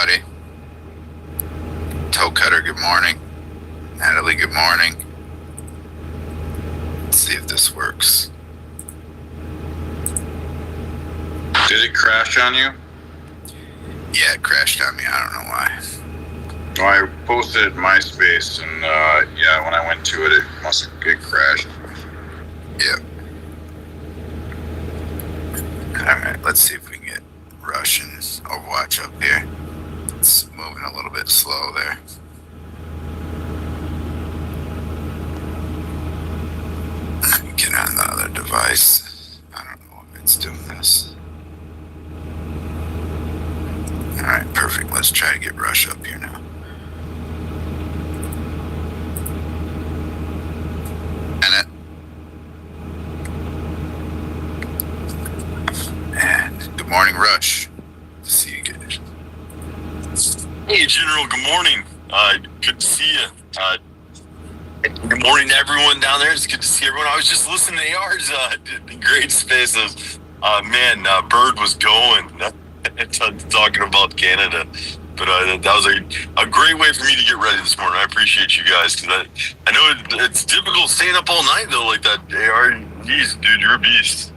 everybody. Toe Cutter, good morning. Natalie, good morning. Let's see if this works. Did it crash on you? Yeah, it crashed on me. I don't know why. Well, I posted it in MySpace, and yeah, when I went to it, it must have crashed. Yeah. Alright, let's see if we can get Rush and Overwatch up here. It's moving a little bit slow there. Get on the other device. I don't know if it's doing this. Alright, perfect. Let's try to get Rush up here now. And good morning, Rush. See you guys. Hey, General, good morning. Good to see you. Good morning to everyone down there. It's good to see everyone. I was just listening to AR's great spaces. Bird was going talking about Canada. But that was a great way for me to get ready this morning. I appreciate you guys, because I know it's difficult staying up all night, though, like that. AR, geez, dude, you're a beast.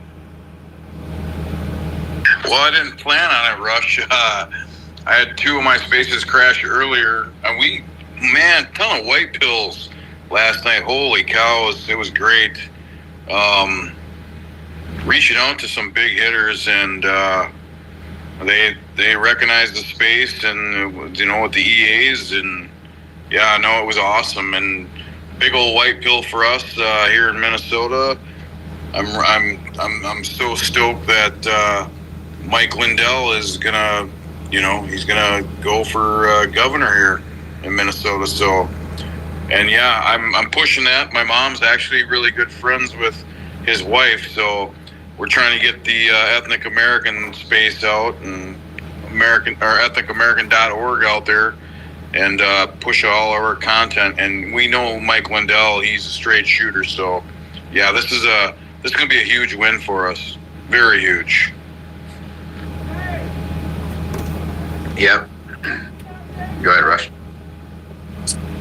Well, I didn't plan on it, Rush. I had two of my spaces crash earlier, and ton of white pills last night. Holy cow, it was great. Reaching out to some big hitters, and they recognized the space, and with the EAs, and yeah, no, it was awesome. And big old white pill for us here in Minnesota. I'm so stoked that Mike Lindell is gonna, he's gonna go for governor here in Minnesota. So, and yeah, I'm pushing that. My mom's actually really good friends with his wife, so we're trying to get the ethnic American space out, and ethnicamerican.org out there, and push all our content. And we know Mike Lindell; he's a straight shooter. So, yeah, this is gonna be a huge win for us. Very huge. Yep. Go ahead, Rush.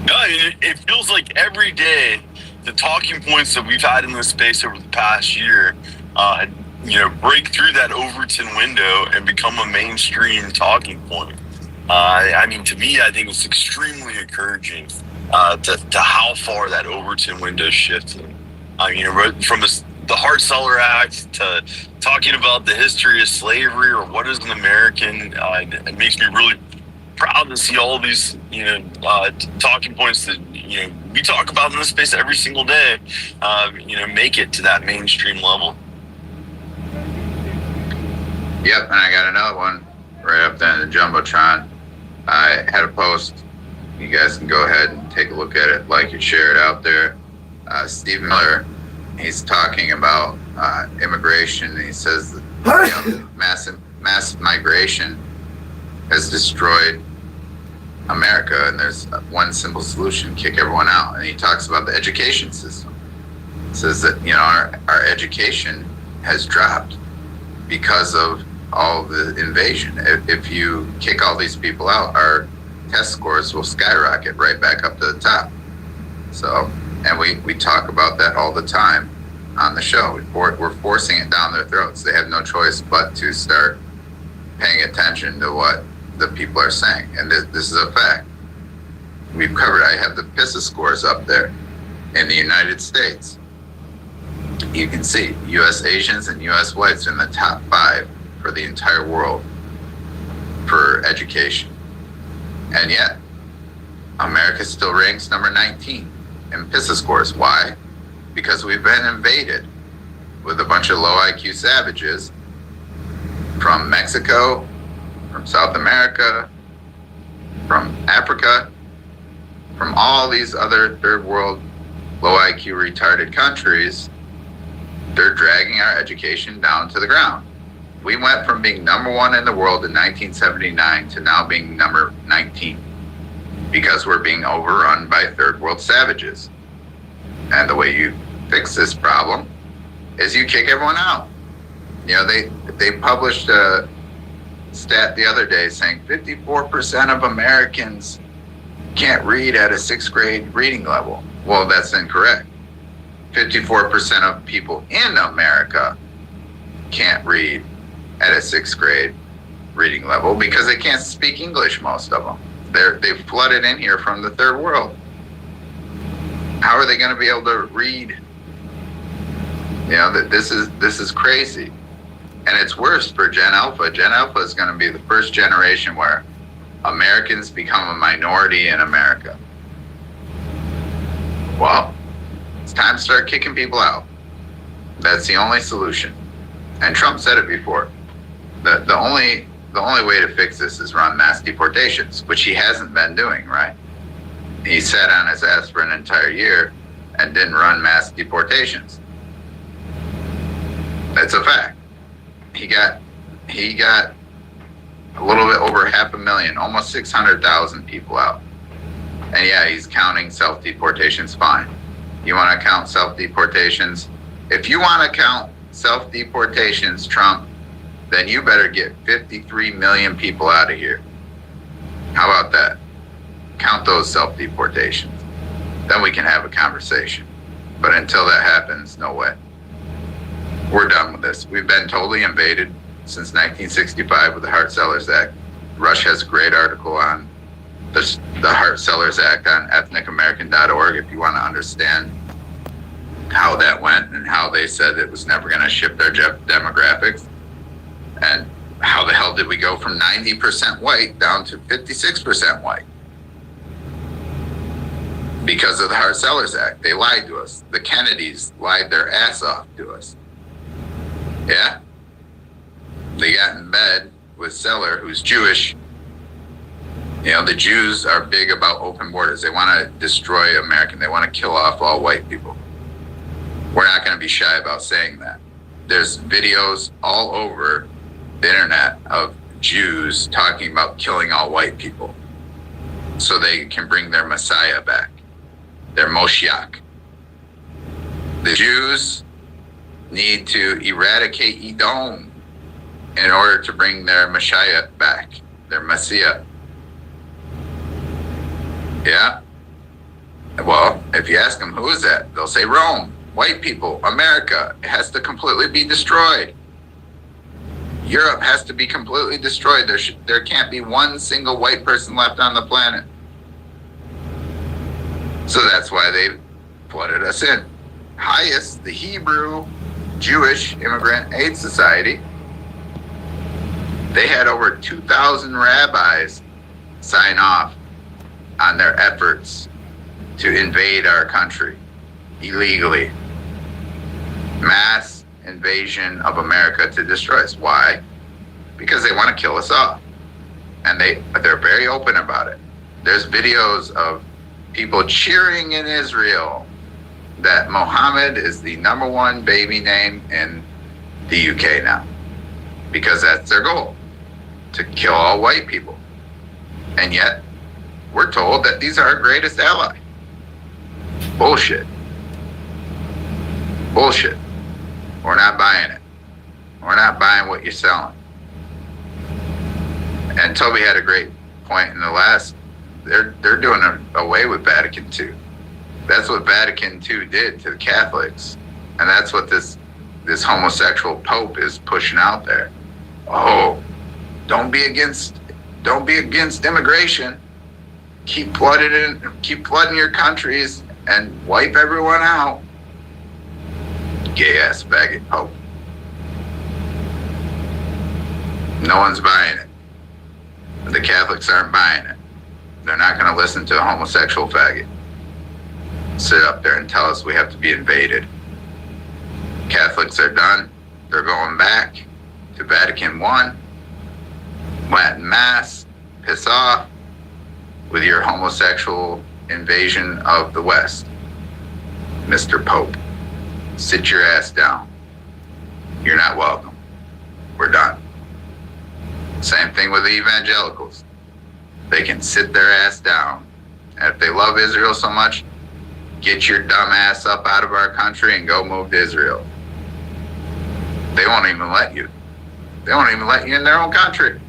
No, it feels like every day the talking points that we've had in this space over the past year, break through that Overton window and become a mainstream talking point. To me, I think it's extremely encouraging to how far that Overton window shifted. From the Hart-Celler Act to talking about the history of slavery or what is an American, it makes me really proud to see all these, talking points that, we talk about in this space every single day, make it to that mainstream level. Yep, and I got another one right up there in the Jumbotron. I had a post. You guys can go ahead and take a look at it, like it, share it out there. Steve Miller, he's talking about immigration. He says that massive migration has destroyed America, and there's one simple solution: kick everyone out. And he talks about the education system. He says that our education has dropped because of all the invasion. If you kick all these people out, our test scores will skyrocket right back up to the top. So, and we talk about that all the time on the show. We're forcing it down their throats. They have no choice but to start paying attention to what the people are saying. And this is a fact. We've covered, I have the PISA scores up there in the United States. You can see U.S. Asians and U.S. whites are in the top 5 for the entire world for education. And yet, America still ranks number 19 in PISA scores. Why? Because we've been invaded with a bunch of low IQ savages from Mexico, from South America, from Africa, from all these other third world low IQ retarded countries. They're dragging our education down to the ground. We went from being number 1 in the world in 1979 to now being number 19 because we're being overrun by third world savages. And the way you fix this problem is you kick everyone out. They published stat the other day saying 54% of Americans can't read at a 6th grade reading level. Well, that's incorrect. 54% of people in America can't read at a 6th grade reading level because they can't speak English, most of them. They've flooded in here from the third world. How are they going to be able to read? That this is crazy. And it's worse for Gen Alpha. Gen Alpha is going to be the first generation where Americans become a minority in America. Well, it's time to start kicking people out. That's the only solution. And Trump said it before. The only way to fix this is run mass deportations, which he hasn't been doing, right? He sat on his ass for an entire year and didn't run mass deportations. That's a fact. He got a little bit over 500,000, almost 600,000 people out. And yeah, he's counting self-deportations, fine. You want to count self-deportations? If you want to count self-deportations, Trump, then you better get 53 million people out of here. How about that? Count those self-deportations. Then we can have a conversation. But until that happens, no way. We're done with this. We've been totally invaded since 1965 with the Hart-Sellers Act. Rush has a great article on the Hart-Sellers Act on ethnicamerican.org if you want to understand how that went and how they said it was never going to shift their demographics. And how the hell did we go from 90% white down to 56% white? Because of the Hart-Sellers Act. They lied to us. The Kennedys lied their ass off to us. Yeah? They got in bed with Seller, who's Jewish. The Jews are big about open borders. They want to destroy America. They want to kill off all white people. We're not going to be shy about saying that. There's videos all over the internet of Jews talking about killing all white people so they can bring their Messiah back, their Moshiach. The Jews need to eradicate Edom in order to bring their Messiah back, their Messiah. Yeah? Well, if you ask them, who is that? They'll say Rome, white people, America. It has to completely be destroyed. Europe has to be completely destroyed. There can't be one single white person left on the planet. So that's why they flooded us in. HIAS, the Hebrew Jewish Immigrant Aid Society, they had over 2,000 rabbis sign off on their efforts to invade our country illegally. Mass invasion of America to destroy us. Why? Because they want to kill us off. And they're very open about it. There's videos of people cheering in Israel that Mohammed is the #1 baby name in the UK now. Because that's their goal, to kill all white people. And yet, we're told that these are our greatest ally. Bullshit. Bullshit. We're not buying it. We're not buying what you're selling. And Toby had a great point in the last. They're doing away with Vatican II. That's what Vatican II did to the Catholics, and that's what this homosexual Pope is pushing out there. Oh, don't be against immigration. Keep flooding your countries and wipe everyone out. Gay ass faggot Pope. No one's buying it. The Catholics aren't buying it. They're not going to listen to a homosexual faggot sit up there and tell us we have to be invaded. Catholics are done. They're going back to Vatican I, Latin Mass, piss off with your homosexual invasion of the West. Mr. Pope, sit your ass down. You're not welcome. We're done. Same thing with the evangelicals. They can sit their ass down. And if they love Israel so much, get your dumb ass up out of our country and go move to Israel. They won't even let you. They won't even let you in their own country.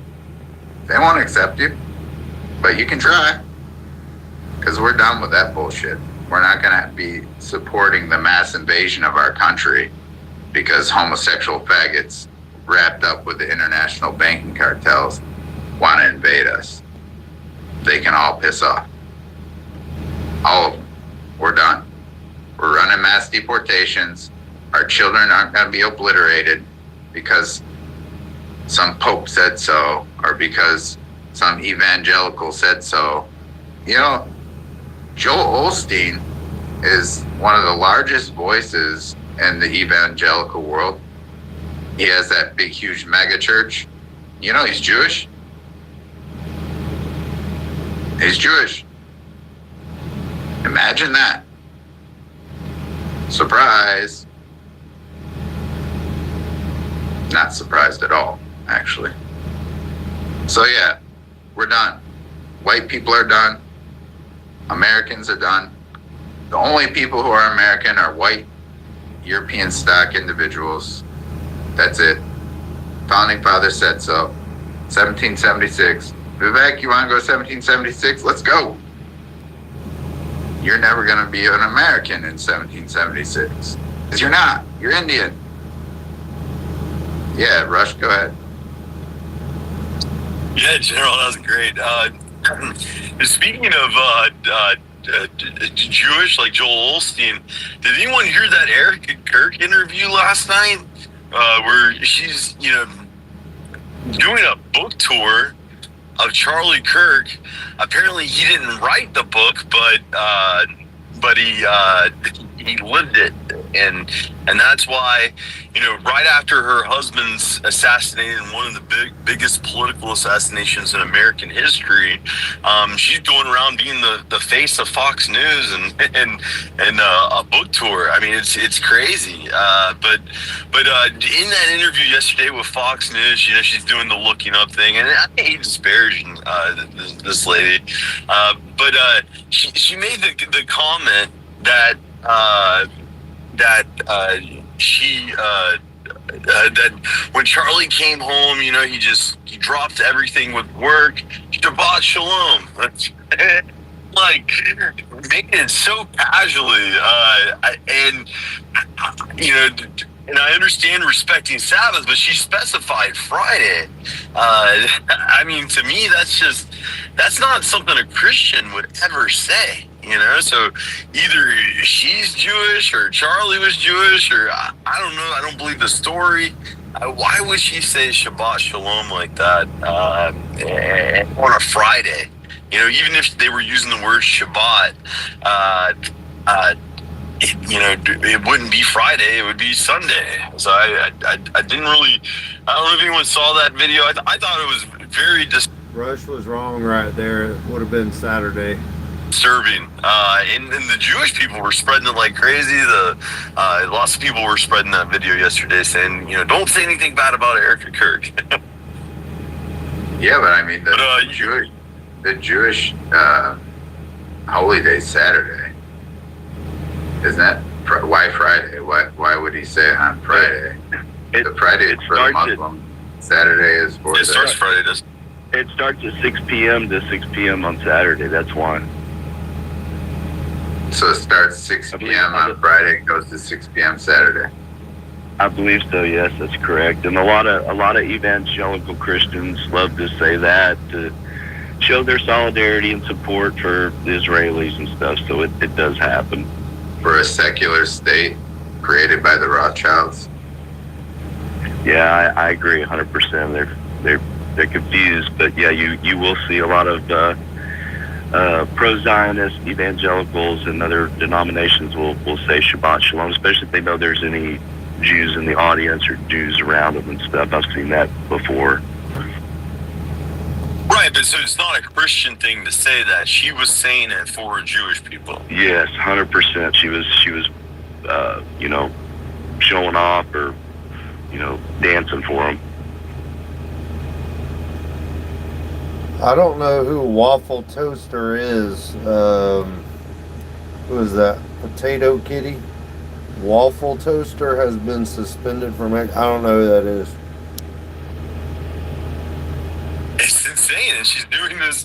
They won't accept you, but you can try. Because we're done with that bullshit. We're not going to be supporting the mass invasion of our country because homosexual faggots wrapped up with the international banking cartels want to invade us. They can all piss off. All of them. We're done. We're running mass deportations. Our children aren't going to be obliterated because some pope said so or because some evangelical said so. You know, Joel Osteen is one of the largest voices in the evangelical world. He has that big, huge mega church. You know, he's Jewish. He's Jewish. Imagine that. Surprise. Not surprised at all, actually. So yeah, we're done. White people are done. Americans are done. The only people who are American are white European stock individuals. That's it. Founding fathers said so. 1776. Vivek, you want to go 1776? Let's go. You're never going to be an American in 1776. Because you're not. You're Indian. Yeah, Rush, go ahead. Yeah, General, that was great. Speaking of Jewish, like Joel Osteen, did anyone hear that Erica Kirk interview last night? Where she's, doing a book tour of Charlie Kirk. Apparently, he didn't write the book, but he lived it, and that's why, right after her husband's assassinated in one of the biggest political assassinations in American history, she's going around being the face of Fox News and a book tour. I mean, it's crazy. But in that interview yesterday with Fox News, she's doing the looking up thing, and I hate disparaging this lady, but she made the comment that when Charlie came home, he dropped everything with work. Shabbat shalom. Like, making it so casually, and I understand respecting Sabbath, but she specified Friday. I mean, to me, that's not something a Christian would ever say. So either she's Jewish or Charlie was Jewish, or I don't know. I don't believe the story. Why would she say Shabbat Shalom like that on a Friday? Even if they were using the word Shabbat, it wouldn't be Friday. It would be Sunday. So I didn't really. I don't know if anyone saw that video. I thought it was very Rush was wrong right there. It would have been Saturday. Disturbing, and the Jewish people were spreading it like crazy. Lots of people were spreading that video yesterday, saying, don't say anything bad about Erica Kirk. Yeah, but I mean, the Jewish holy day Saturday, isn't that why Friday? Why would he say it on Friday? The Friday is for the Muslim. Saturday is for it starts Friday. Does it starts at 6 p.m. to 6 p.m. on Saturday? That's why. So it starts 6 p.m. on Friday and goes to 6 p.m. Saturday. I believe so. Yes, that's correct. And a lot of evangelical Christians love to say that to show their solidarity and support for the Israelis and stuff. So it does happen. For a secular state created by the Rothschilds. Yeah, I agree 100%. They're confused, but yeah, you will see a lot of pro-Zionist evangelicals and other denominations will say Shabbat Shalom, especially if they know there's any Jews in the audience or Jews around them and stuff. I've seen that before. Right, but so it's not a Christian thing to say that. She was saying it for Jewish people. Yes, 100%. She was showing off or dancing for them. I don't know who Waffle Toaster is. Who is that? Potato Kitty? Waffle Toaster has been suspended from... I don't know who that is. insane. And she's doing this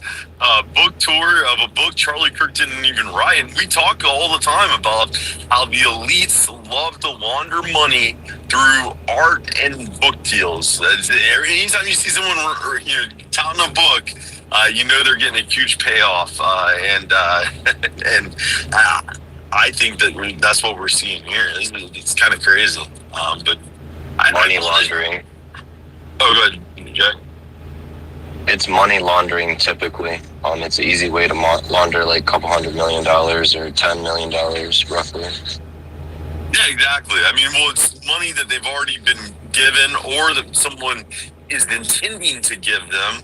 book tour of a book Charlie Kirk didn't even write. And we talk all the time about how the elites love to launder money through art and book deals. Anytime you see someone touting a book, you know they're getting a huge payoff. And I think that's what we're seeing here. It's kind of crazy. But money laundering. Oh, go ahead, Jack. It's money laundering typically. It's an easy way to launder like a couple $100 million or $10 million roughly. Yeah, exactly. I mean, well, it's money that they've already been given or that someone is intending to give them.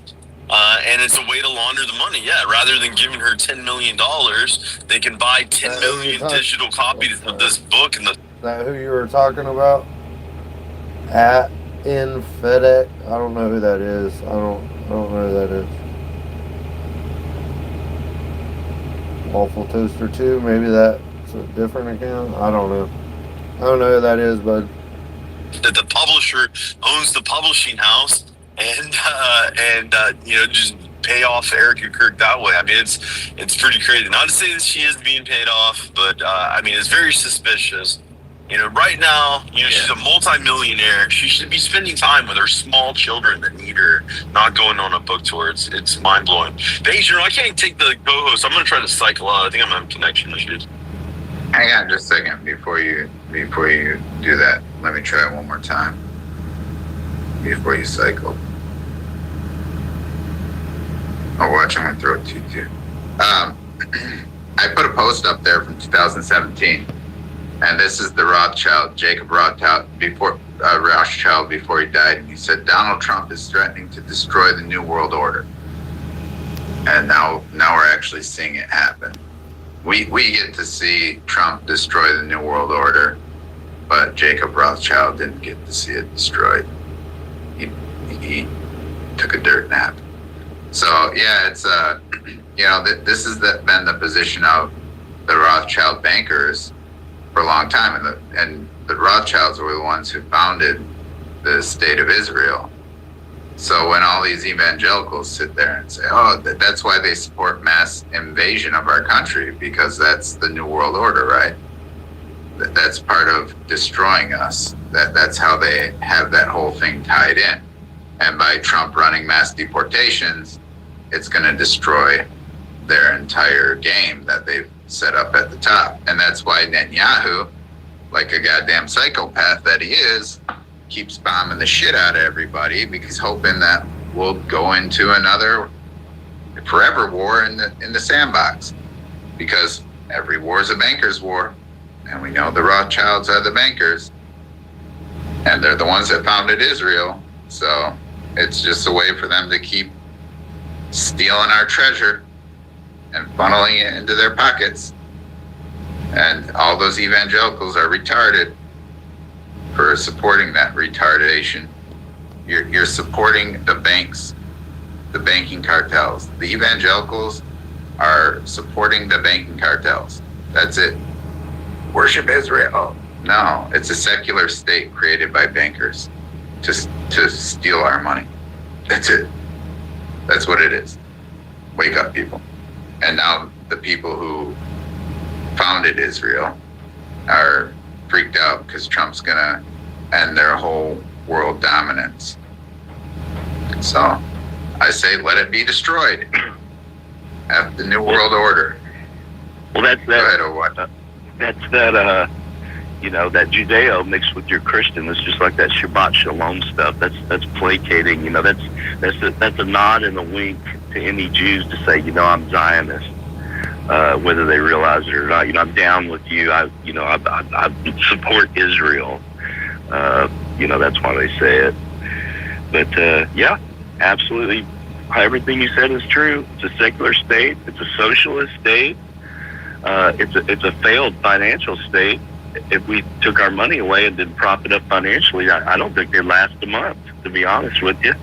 And it's a way to launder the money. Yeah, rather than giving her $10 million, they can buy 10 million digital copies of this book. And Is that who you were talking about? At in FedEx? I don't know who that is. I don't know who that is. Waffle Toaster 2? Maybe that's a different account? I don't know. I don't know who that is, bud. that the publisher owns the publishing house and just pay off Erica Kirk that way. I mean, it's pretty crazy. Not to say that she is being paid off, but I mean, it's very suspicious. Right now, she's a multi-millionaire. She should be spending time with her small children that need her, not going on a book tour. It's mind-blowing. But Adrian, I can't take the co-host. I'm going to try to cycle out. I think I'm having connection issues. Hang on just a second before you do that. Let me try it one more time before you cycle. Oh, watch, I'm going to throw it to you too. I put a post up there from 2017. And this is the Rothschild, Jacob Rothschild, before he died. And he said, Donald Trump is threatening to destroy the New World Order. And now we're actually seeing it happen. We get to see Trump destroy the New World Order, but Jacob Rothschild didn't get to see it destroyed. He took a dirt nap. So yeah, it's this has been the position of the Rothschild bankers for a long time, and the Rothschilds were the ones who founded the state of Israel. So when all these evangelicals sit there and say, oh, that's why they support mass invasion of our country, because that's the New World Order, right? That's part of destroying us. That's how they have that whole thing tied in. And by Trump running mass deportations, it's going to destroy their entire game that they've set up at the top. And that's why Netanyahu, like a goddamn psychopath that he is, keeps bombing the shit out of everybody, because he's hoping that we'll go into another forever war in the sandbox, because every war is a banker's war, and we know the Rothschilds are the bankers, and they're the ones that founded Israel. So it's just a way for them to keep stealing our treasure and funneling it into their pockets. And all those evangelicals are retarded for supporting that retardation. You're supporting the banks, the banking cartels. The evangelicals are supporting the banking cartels. That's it. Worship Israel. No, it's a secular state created by bankers to steal our money. That's it. That's what it is. Wake up, people. And now the people who founded Israel are freaked out because Trump's going to end their whole world dominance. So I say let it be destroyed. F the New World Order. Well, that's Go ahead, Owat. That's that that Judeo mixed with your Christian. It's just like that Shabbat Shalom stuff. That's placating. That's a nod and a wink to any Jews to say, I'm Zionist, whether they realize it or not. I'm down with you. I support Israel. That's why they say it. But yeah, absolutely, everything you said is true. It's a secular state. It's a socialist state. It's a failed financial state. If we took our money away and didn't prop it up financially, I don't think they'd last a month, to be honest with you.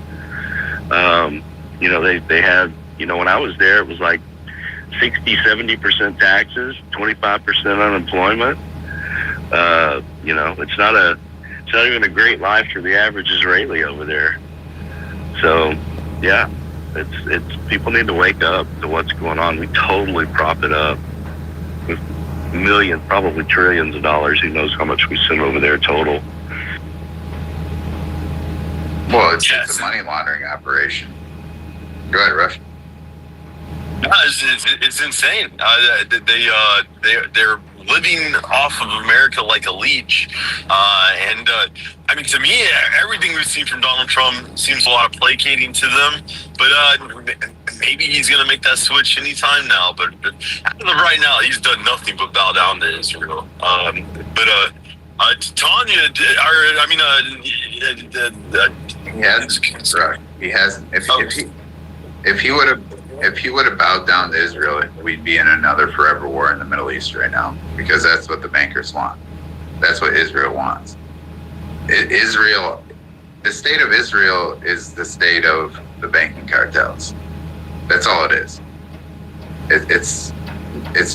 They had, when I was there, it was like 60-70% taxes, 25% unemployment. It's not even a great life for the average Israeli over there. So, yeah, It's people need to wake up to what's going on. We totally prop it up with millions, probably trillions of dollars. Who knows how much we send over there total? Well, it's a money laundering operation. Go ahead, Rush. No, it's insane. They're living off of America like a leech, and I mean, to me, everything we've seen from Donald Trump seems a lot of placating to them. But maybe he's going to make that switch anytime now. But as of right now, he's done nothing but bow down to Israel. Tanya, He hasn't. Right. He hasn't. If he would have bowed down to Israel, we'd be in another forever war in the Middle East right now, because that's what the bankers want. That's what Israel wants. The state of Israel is the state of the banking cartels. That's all it is. It's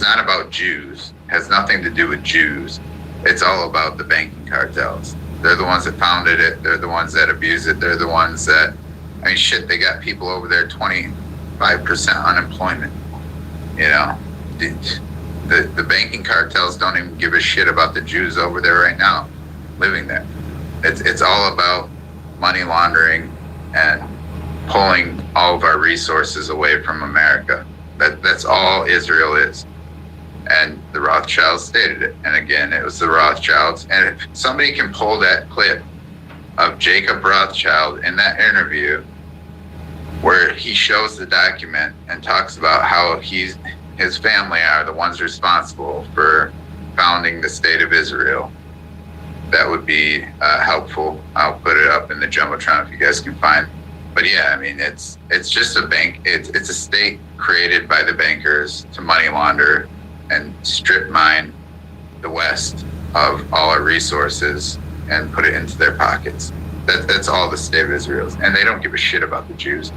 not about Jews. It has nothing to do with Jews. It's all about the banking cartels. They're the ones that founded it. They're the ones that abuse it. They're the ones that, I mean, shit, they got people over there 25% unemployment. You know, the banking cartels don't even give a shit about the Jews over there right now living there. It's all about money laundering and pulling all of our resources away from America. That's all Israel is. And the Rothschilds stated it. And again, it was the Rothschilds. And if somebody can pull that clip of Jacob Rothschild in that interview where he shows the document and talks about how his family are the ones responsible for founding the state of Israel, that would be helpful. I'll put it up in the Jumbotron if you guys can find. But yeah, I mean, it's just a bank. It's a state created by the bankers to money launder and strip mine the West of all our resources and put it into their pockets. That's all the state of Israel is. And they don't give a shit about the Jews.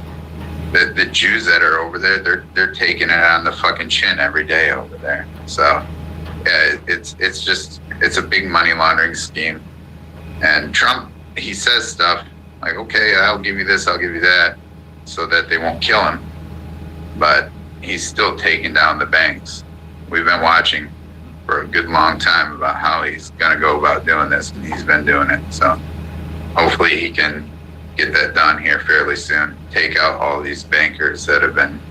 The Jews that are over there, they're taking it on the fucking chin every day over there. So yeah, it's a big money laundering scheme. And Trump, he says stuff like, okay, I'll give you this, I'll give you that, so that they won't kill him. But he's still taking down the banks. We've been watching for a good long time about how he's going to go about doing this, and he's been doing it. So hopefully he can get that done here fairly soon. Take out all these bankers that have been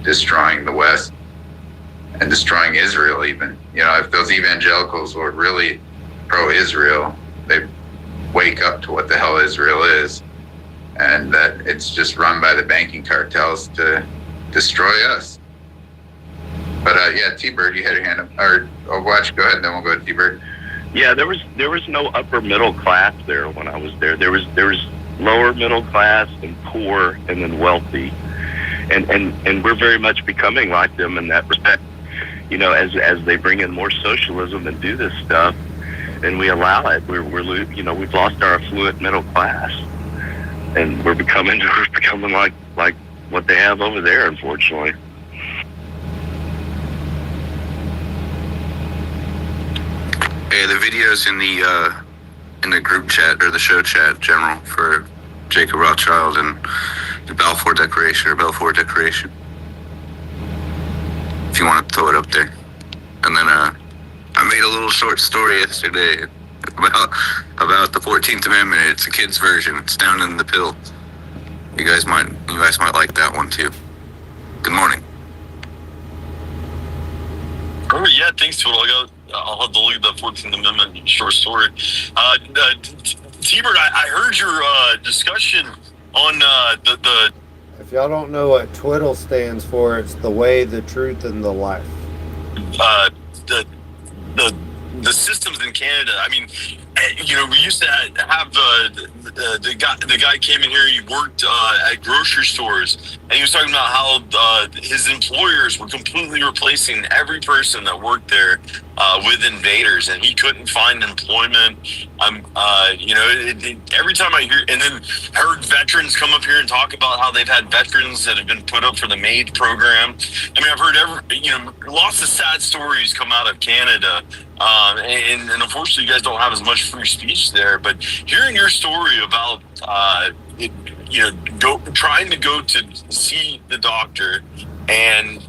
destroying the West and destroying Israel even. You know, if those evangelicals were really pro-Israel, they'd wake up to what the hell Israel is, and that it's just run by the banking cartels to destroy us. But yeah, T-Bird, you had your hand up. Or Overwatch, go ahead, then we'll go to T-Bird. Yeah, there was no upper middle class there when I was there. There was lower middle class and poor and then wealthy, and we're very much becoming like them in that respect. You know, as they bring in more socialism and do this stuff, and we allow it, we've lost our affluent middle class, and we're becoming like what they have over there, unfortunately. Yeah, the video's in the group chat or the show chat general for Jacob Rothschild and the Balfour Declaration. If you want to throw it up there. And then I made a little short story yesterday about the 14th Amendment. It's a kid's version. It's down in the pill. You guys might like that one too. Good morning. Oh yeah, thanks, Total. I'll have to look at that 14th Amendment short story. T-Bird, I heard your discussion on the. If y'all don't know what TWIDL stands for, it's the way, the truth, and the life. The systems in Canada. I mean, you know, we used to have the guy came in here. He worked at grocery stores, and he was talking about how his employers were completely replacing every person that worked there with invaders, and he couldn't find employment. You know, every time I hear, and then heard veterans come up here and talk about how they've had veterans that have been put up for the MAID program. I mean, I've heard lots of sad stories come out of Canada. And unfortunately, you guys don't have as much free speech there. But hearing your story about trying to go to see the doctor, and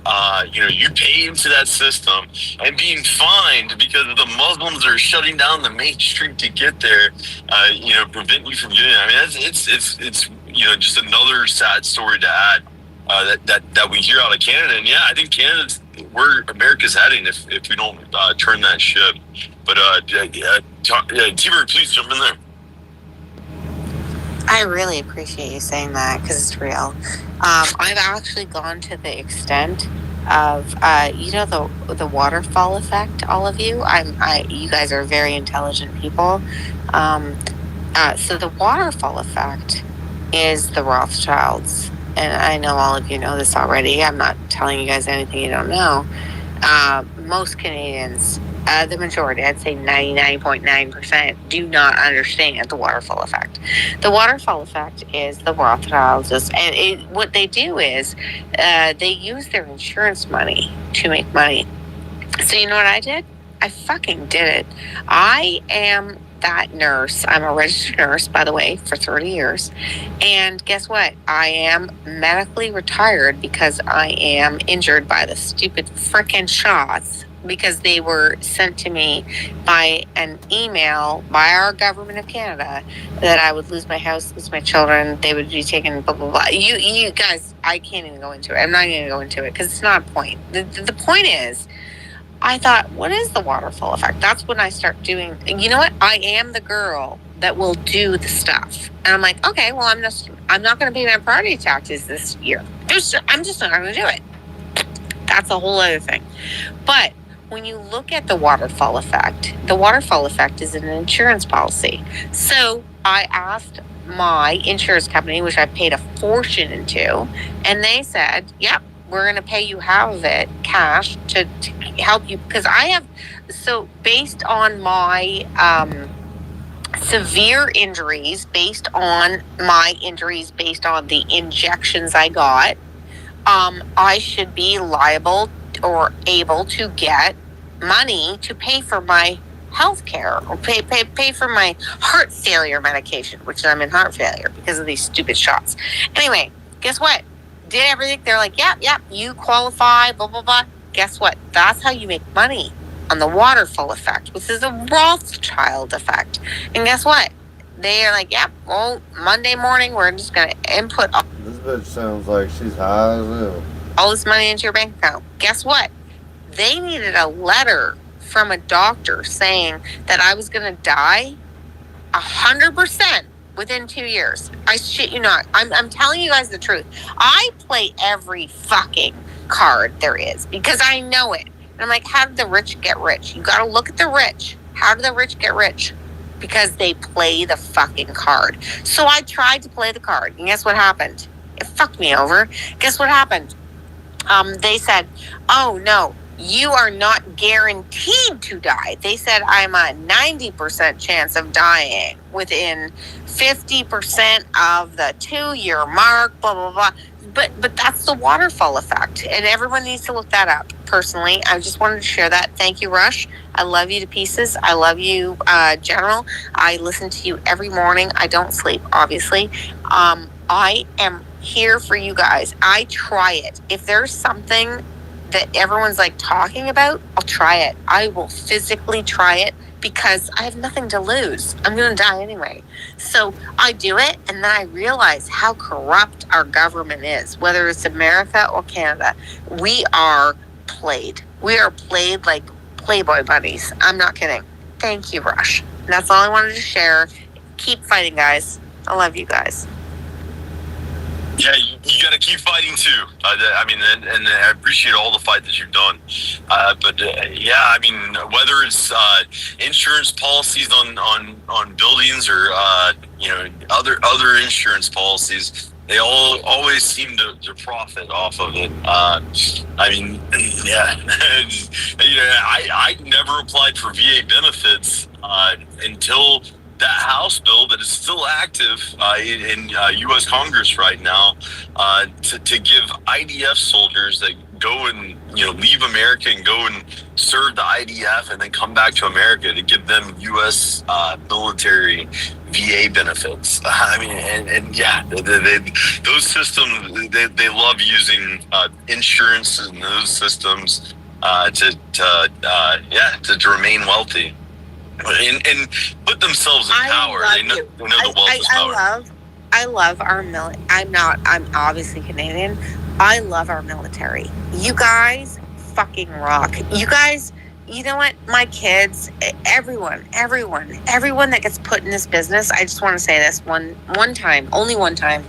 you pay into that system, and being fined because the Muslims are shutting down the main street to get there, prevent you from getting it. I mean, it's just another sad story to add that we hear out of Canada. And yeah, I think Canada's where America's heading if we don't turn that ship. But T-Bird, please jump in there. I really appreciate you saying that because it's real. I've actually gone to the extent of the waterfall effect. All of you, you guys are very intelligent people. So the waterfall effect is the Rothschilds, and I know all of you know this already. I'm not telling you guys anything you don't know. Most Canadians, the majority, I'd say 99.9%, do not understand the waterfall effect. The waterfall effect is the Rothschilds, and what they do is they use their insurance money to make money. So you know what I did? I fucking did it. I am that nurse. I'm a registered nurse, by the way, for 30 years. And guess what? I am medically retired because I am injured by the stupid frickin' shots, because they were sent to me by an email by our government of Canada that I would lose my house, lose my children, they would be taken, blah, blah, blah. You guys, I can't even go into it. I'm not going to go into it because it's not a point. The point is, I thought, what is the waterfall effect? That's when I start doing, you know what? I am the girl that will do the stuff. And I'm like, okay, well, I'm not going to pay my property taxes this year. I'm just not going to do it. That's a whole other thing. But when you look at the waterfall effect is an insurance policy. So I asked my insurance company, which I paid a fortune into, and they said, yep, we're going to pay you half of it cash to help you, because based on my severe injuries, based on the injections I got, I should be liable or able to get money to pay for my health care or pay for my heart failure medication, which I'm in heart failure because of these stupid shots. Anyway, guess what? Did everything. They're like, yep, you qualify, blah, blah, blah. Guess what? That's how you make money on the waterfall effect, which is a Rothschild effect. And guess what? They are like, yep, well, Monday morning, we're just going to input This bitch sounds like she's high as hell. all this money into your bank account. Guess what? They needed a letter from a doctor saying that I was going to die 100% within 2 years. I shit you not. I'm telling you guys the truth. I play every fucking card there is because I know it. And I'm like, how did the rich get rich? You got to look at the rich. How do the rich get rich? Because they play the fucking card. So I tried to play the card. And guess what happened? It fucked me over. Guess what happened? They said, oh, no, you are not guaranteed to die. They said I'm a 90% chance of dying within 50% of the 2-year mark, blah, blah, blah. But that's the waterfall effect, and everyone needs to look that up. Personally, I just wanted to share that. Thank you, Rush. I love you to pieces. I love you, General. I listen to you every morning. I don't sleep, obviously. I am here for you guys. I try it. If there's something that everyone's like talking about, I'll try it. I will physically try it because I have nothing to lose. I'm going to die anyway. So I do it, and then I realize how corrupt our government is, whether it's America or Canada. We are played. We are played like Playboy bunnies. I'm not kidding. Thank you, Rush. And that's all I wanted to share. Keep fighting, guys. I love you guys. Yeah, you got to keep fighting too. And I appreciate all the fight that you've done. Yeah, I mean, whether it's insurance policies on buildings or other insurance policies, they always seem to profit off of it. I never applied for VA benefits until House bill that is still active in U.S. Congress right now to give IDF soldiers that go and leave America and go and serve the IDF and then come back to America to give them U.S. military VA benefits. I mean, and yeah, those systems they love using insurance and those systems to remain wealthy and put themselves in power. They know the wealth is power. I love our I'm obviously Canadian. I love our military. You guys fucking rock. You guys, you know what? My kids, everyone that gets put in this business, I just want to say this one time, only one time.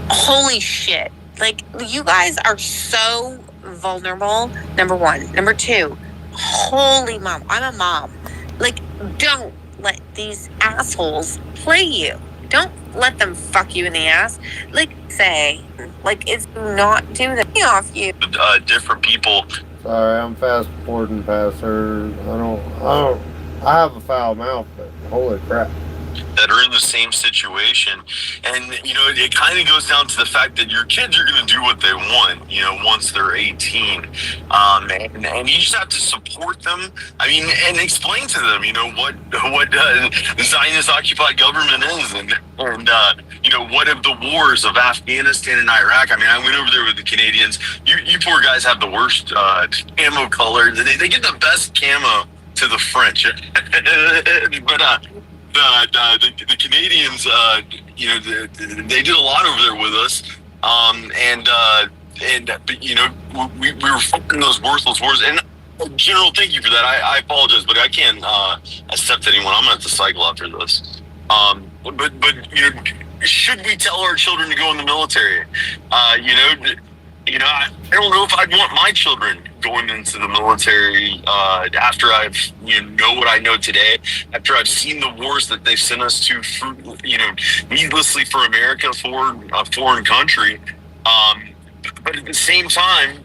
Holy shit. Like, you guys are so vulnerable, number one. Number two, holy mom. I'm a mom. Like, don't let these assholes play you. Don't let them fuck you in the ass. Like, say, like, it's not do that off you. Different people. Sorry, I'm fast forwarding past her. I have a foul mouth, but holy crap. That are in the same situation, and it kind of goes down to the fact that your kids are going to do what they want, once they're 18, and you just have to support them. I mean, and explain to them, what the Zionist occupied government is, and what of the wars of Afghanistan and Iraq. I mean, I went over there with the Canadians. You poor guys have the worst camo color. They get the best camo to the French, but. The Canadians, they did a lot over there with us, we were fighting those worthless wars. And General, thank you for that. I apologize, but I can't accept anyone. I'm gonna have to cycle after this. But should we tell our children to go in the military? I don't know if I'd want my children going into the military after I've know what I know today, after I've seen the wars that they've sent us to, needlessly for America, for a foreign country. But at the same time,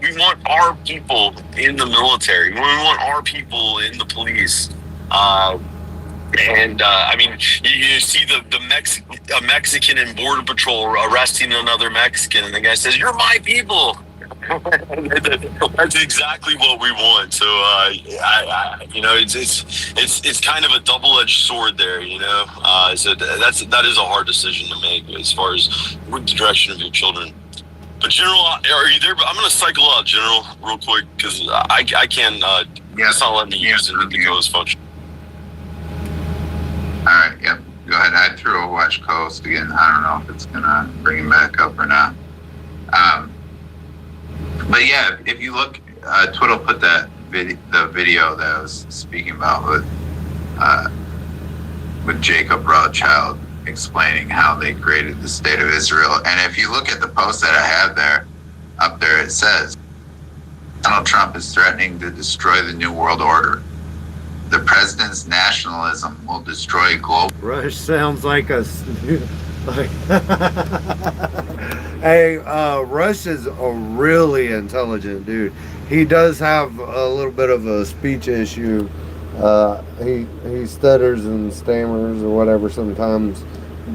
we want our people in the military. We want our people in the police. I mean, you see a Mexican in Border Patrol arresting another Mexican, and the guy says, "You're my people." That's exactly what we want. So, it's kind of a double-edged sword there, So that is a hard decision to make as far as what the direction of your children. But General, are you there? I'm going to cycle out, General, real quick, because I can't. It's not letting me use it to go as function. All right, yep. Go ahead. I threw a watch Coast again. I don't know if it's gonna bring him back up or not. But yeah, if you look, Twiddle put the video that I was speaking about with Jacob Rothschild explaining how they created the state of Israel. And if you look at the post that I have up there, it says Donald Trump is threatening to destroy the New World Order. The president's nationalism will destroy global. Rush sounds like a. Hey, Rush is a really intelligent dude. He does have a little bit of a speech issue. He stutters and stammers or whatever sometimes,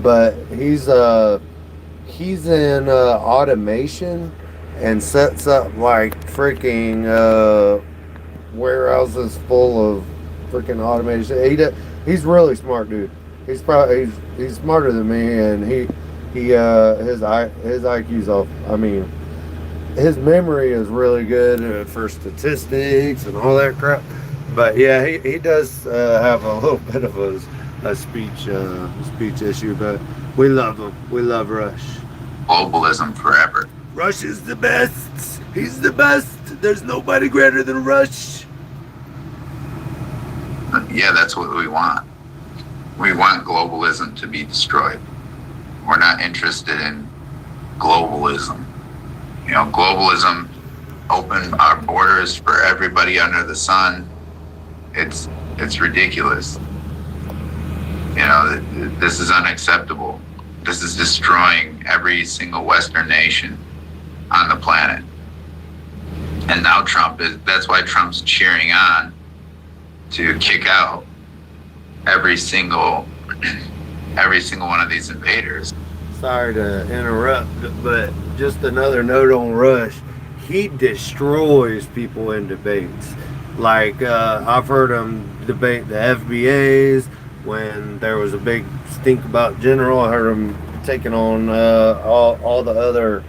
but he's in automation and sets up like freaking warehouses full of freaking automation. He's really smart, dude. He's smarter than me, and his IQ's off. I mean, his memory is really good for statistics and all that crap. But yeah, he does have a little bit of a speech issue. But we love him. We love Rush. Globalism forever. Rush is the best. He's the best. There's nobody greater than Rush. Yeah, that's what we want. We want globalism to be destroyed. We're not interested in globalism. Globalism open our borders for everybody under the sun. It's ridiculous. This is unacceptable. This is destroying every single Western nation on the planet. And now that's why Trump's cheering on to kick out every single one of these invaders. Sorry to interrupt, but just another note on Rush. He destroys people in debates. Like, I've heard him debate the FBAs when there was a big stink about General. I heard him taking on all the other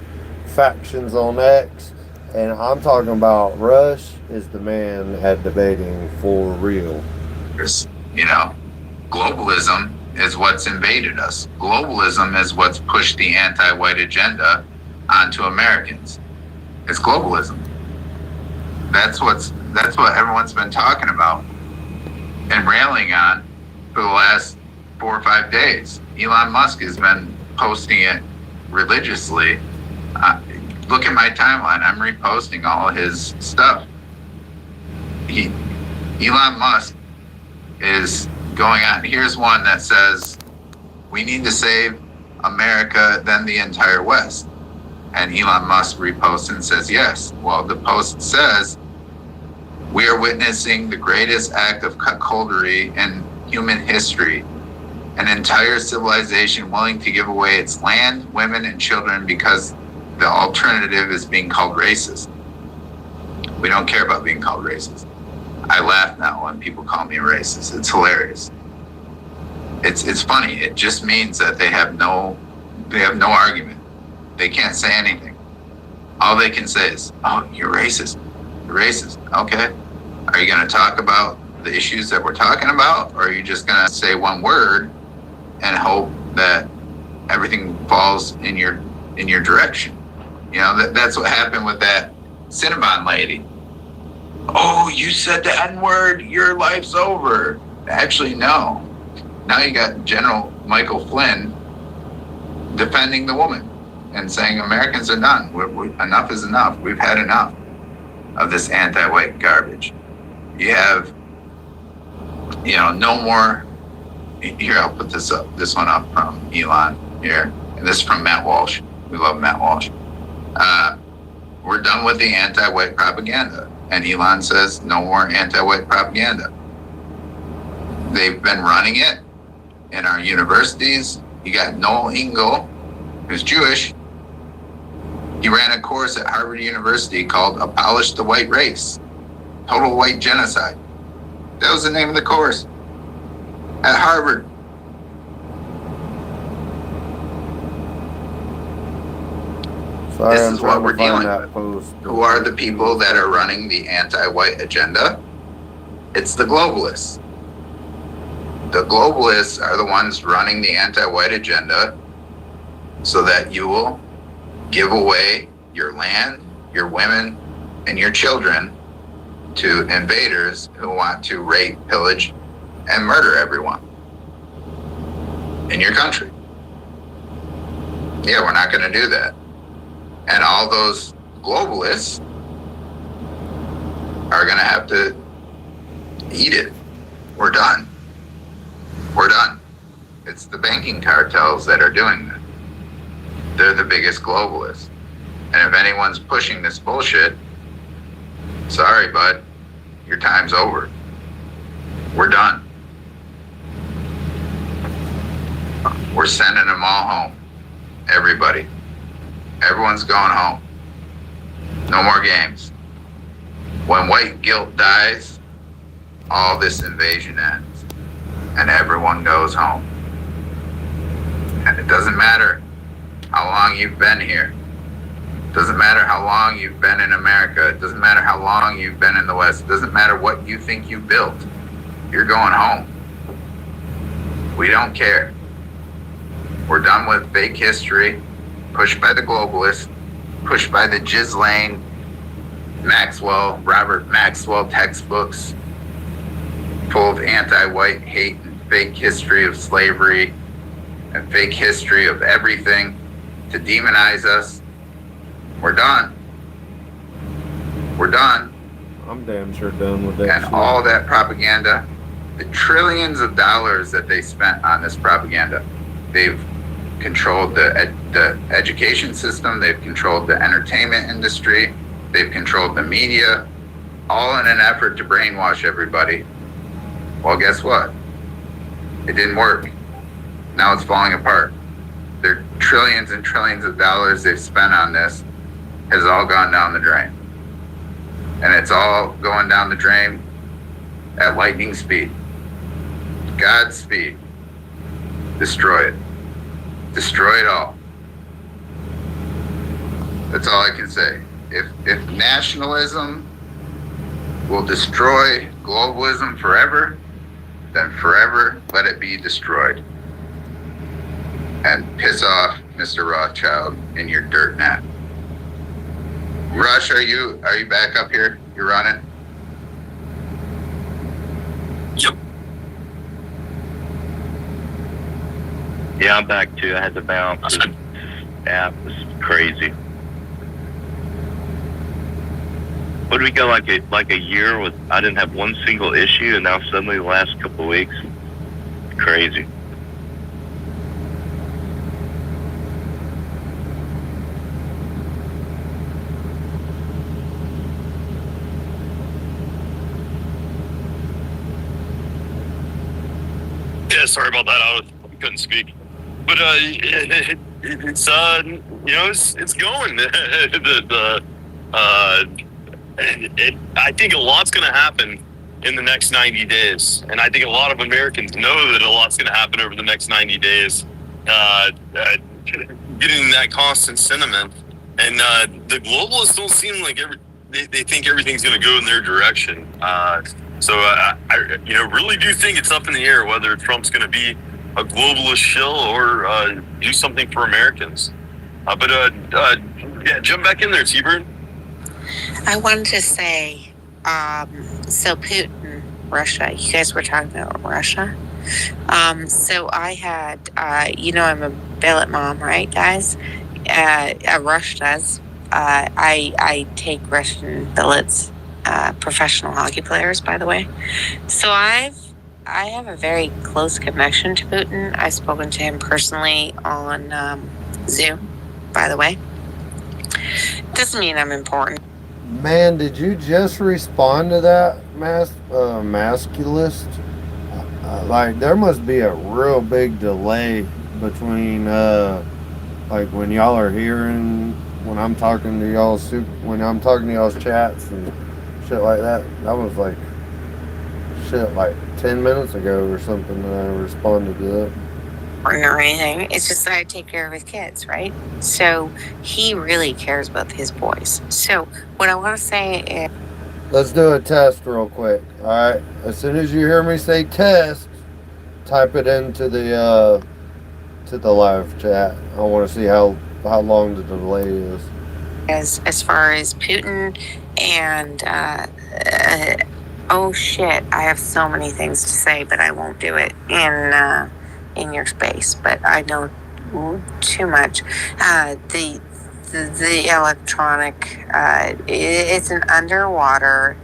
factions on X. And I'm talking about Rush is the man at debating for real. You know, globalism is what's invaded us. Globalism is what's pushed the anti-white agenda onto Americans. It's globalism. That's what everyone's been talking about and railing on for the last 4 or 5 days. Elon Musk has been posting it religiously. Look at my timeline. I'm reposting all his stuff. Elon Musk is going on. Here's one that says, we need to save America, then the entire West. And Elon Musk reposts and says, yes. Well, the post says, we are witnessing the greatest act of cuckoldery in human history. An entire civilization willing to give away its land, women, and children because the alternative is being called racist. We don't care about being called racist. I laugh now when people call me a racist. It's hilarious. It's funny. It just means that they have no argument. They can't say anything. All they can say is, oh, you're racist. You're racist. Okay. Are you going to talk about the issues that we're talking about? Or are you just going to say one word and hope that everything falls in your direction? You know, that's what happened with that Cinnabon lady. Oh, you said the N-word, your life's over. Actually, no. Now you got General Michael Flynn defending the woman and saying Americans are done. Enough is enough. We've had enough of this anti-white garbage. You have, no more. Here, I'll put this one up from Elon here. And this is from Matt Walsh. We love Matt Walsh. We're done with the anti-white propaganda. And Elon says, no more anti-white propaganda. They've been running it in our universities. You got Noel Engel, who's Jewish. He ran a course at Harvard University called Abolish the White Race, Total White Genocide. That was the name of the course at Harvard. Sorry, This I'm is what we're trying to dealing find with. that post. Who are the people that are running the anti-white agenda? It's the globalists. The globalists are the ones running the anti-white agenda so that you will give away your land, your women, and your children to invaders who want to rape, pillage, and murder everyone in your country. Yeah, we're not going to do that. And all those globalists are going to have to eat it. We're done. We're done. It's the banking cartels that are doing that. They're the biggest globalists. And if anyone's pushing this bullshit, sorry, bud, your time's over. We're done. We're sending them all home. Everybody. Everyone's going home. No more games. When white guilt dies, all this invasion ends. And everyone goes home. And it doesn't matter how long you've been here. It doesn't matter how long you've been in America. It doesn't matter how long you've been in the West. It doesn't matter what you think you built. You're going home. We don't care. We're done with fake history, pushed by the globalists, pushed by the Ghislaine Robert Maxwell textbooks full of anti-white hate and fake history of slavery and fake history of everything to demonize us. We're done. We're done. I'm damn sure done with that And shit. all that propaganda, the trillions of dollars that they spent on this propaganda, they've controlled the education system, they've controlled the entertainment industry, they've controlled the media, all in an effort to brainwash everybody. Well, guess what? It didn't work. Now it's falling apart. Their trillions and trillions of dollars they've spent on this has all gone down the drain. And it's all going down the drain at lightning speed. God's speed. Destroy it. Destroy it all. That's all I can say. If nationalism will destroy globalism forever, then forever let it be destroyed. And piss off Mr. Rothschild in your dirt nap. Rush, are you back up here? You're running? Yep. Yeah, I'm back too. I had to bounce. This app is crazy. What did we go like a year with? I didn't have one single issue, and now suddenly the last couple of weeks, crazy. Yeah, sorry about that. I couldn't speak, but it's going. I think a lot's going to happen in the next 90 days, and I think a lot of Americans know that a lot's going to happen over the next 90 days. Getting that constant sentiment, and the globalists don't seem like they think everything's going to go in their direction. So I really do think it's up in the air whether Trump's going to be a globalist shill or do something for Americans. Yeah, jump back in there, T-Bird. I wanted to say, so Putin, Russia, you guys were talking about Russia. So I had, I'm a billet mom, right, guys? Rush does. I take Russian billets, professional hockey players, by the way. So I have a very close connection to Putin. I've spoken to him personally on Zoom, by the way. Doesn't mean I'm important. Man, did you just respond to that masculist? Like, there must be a real big delay between, like, when y'all are hearing, when I'm talking to y'all's chats and shit like that. That was like 10 minutes ago or something that I responded to that. Or anything. It's just that I take care of his kids, right? So he really cares about his boys. So what I want to say is, let's do a test real quick. All right. As soon as you hear me say test, type it into the live chat. I want to see how long the delay is. As far as Putin and oh shit, I have so many things to say, but I won't do it in your space. But I know too much. The electronic, it's an underwater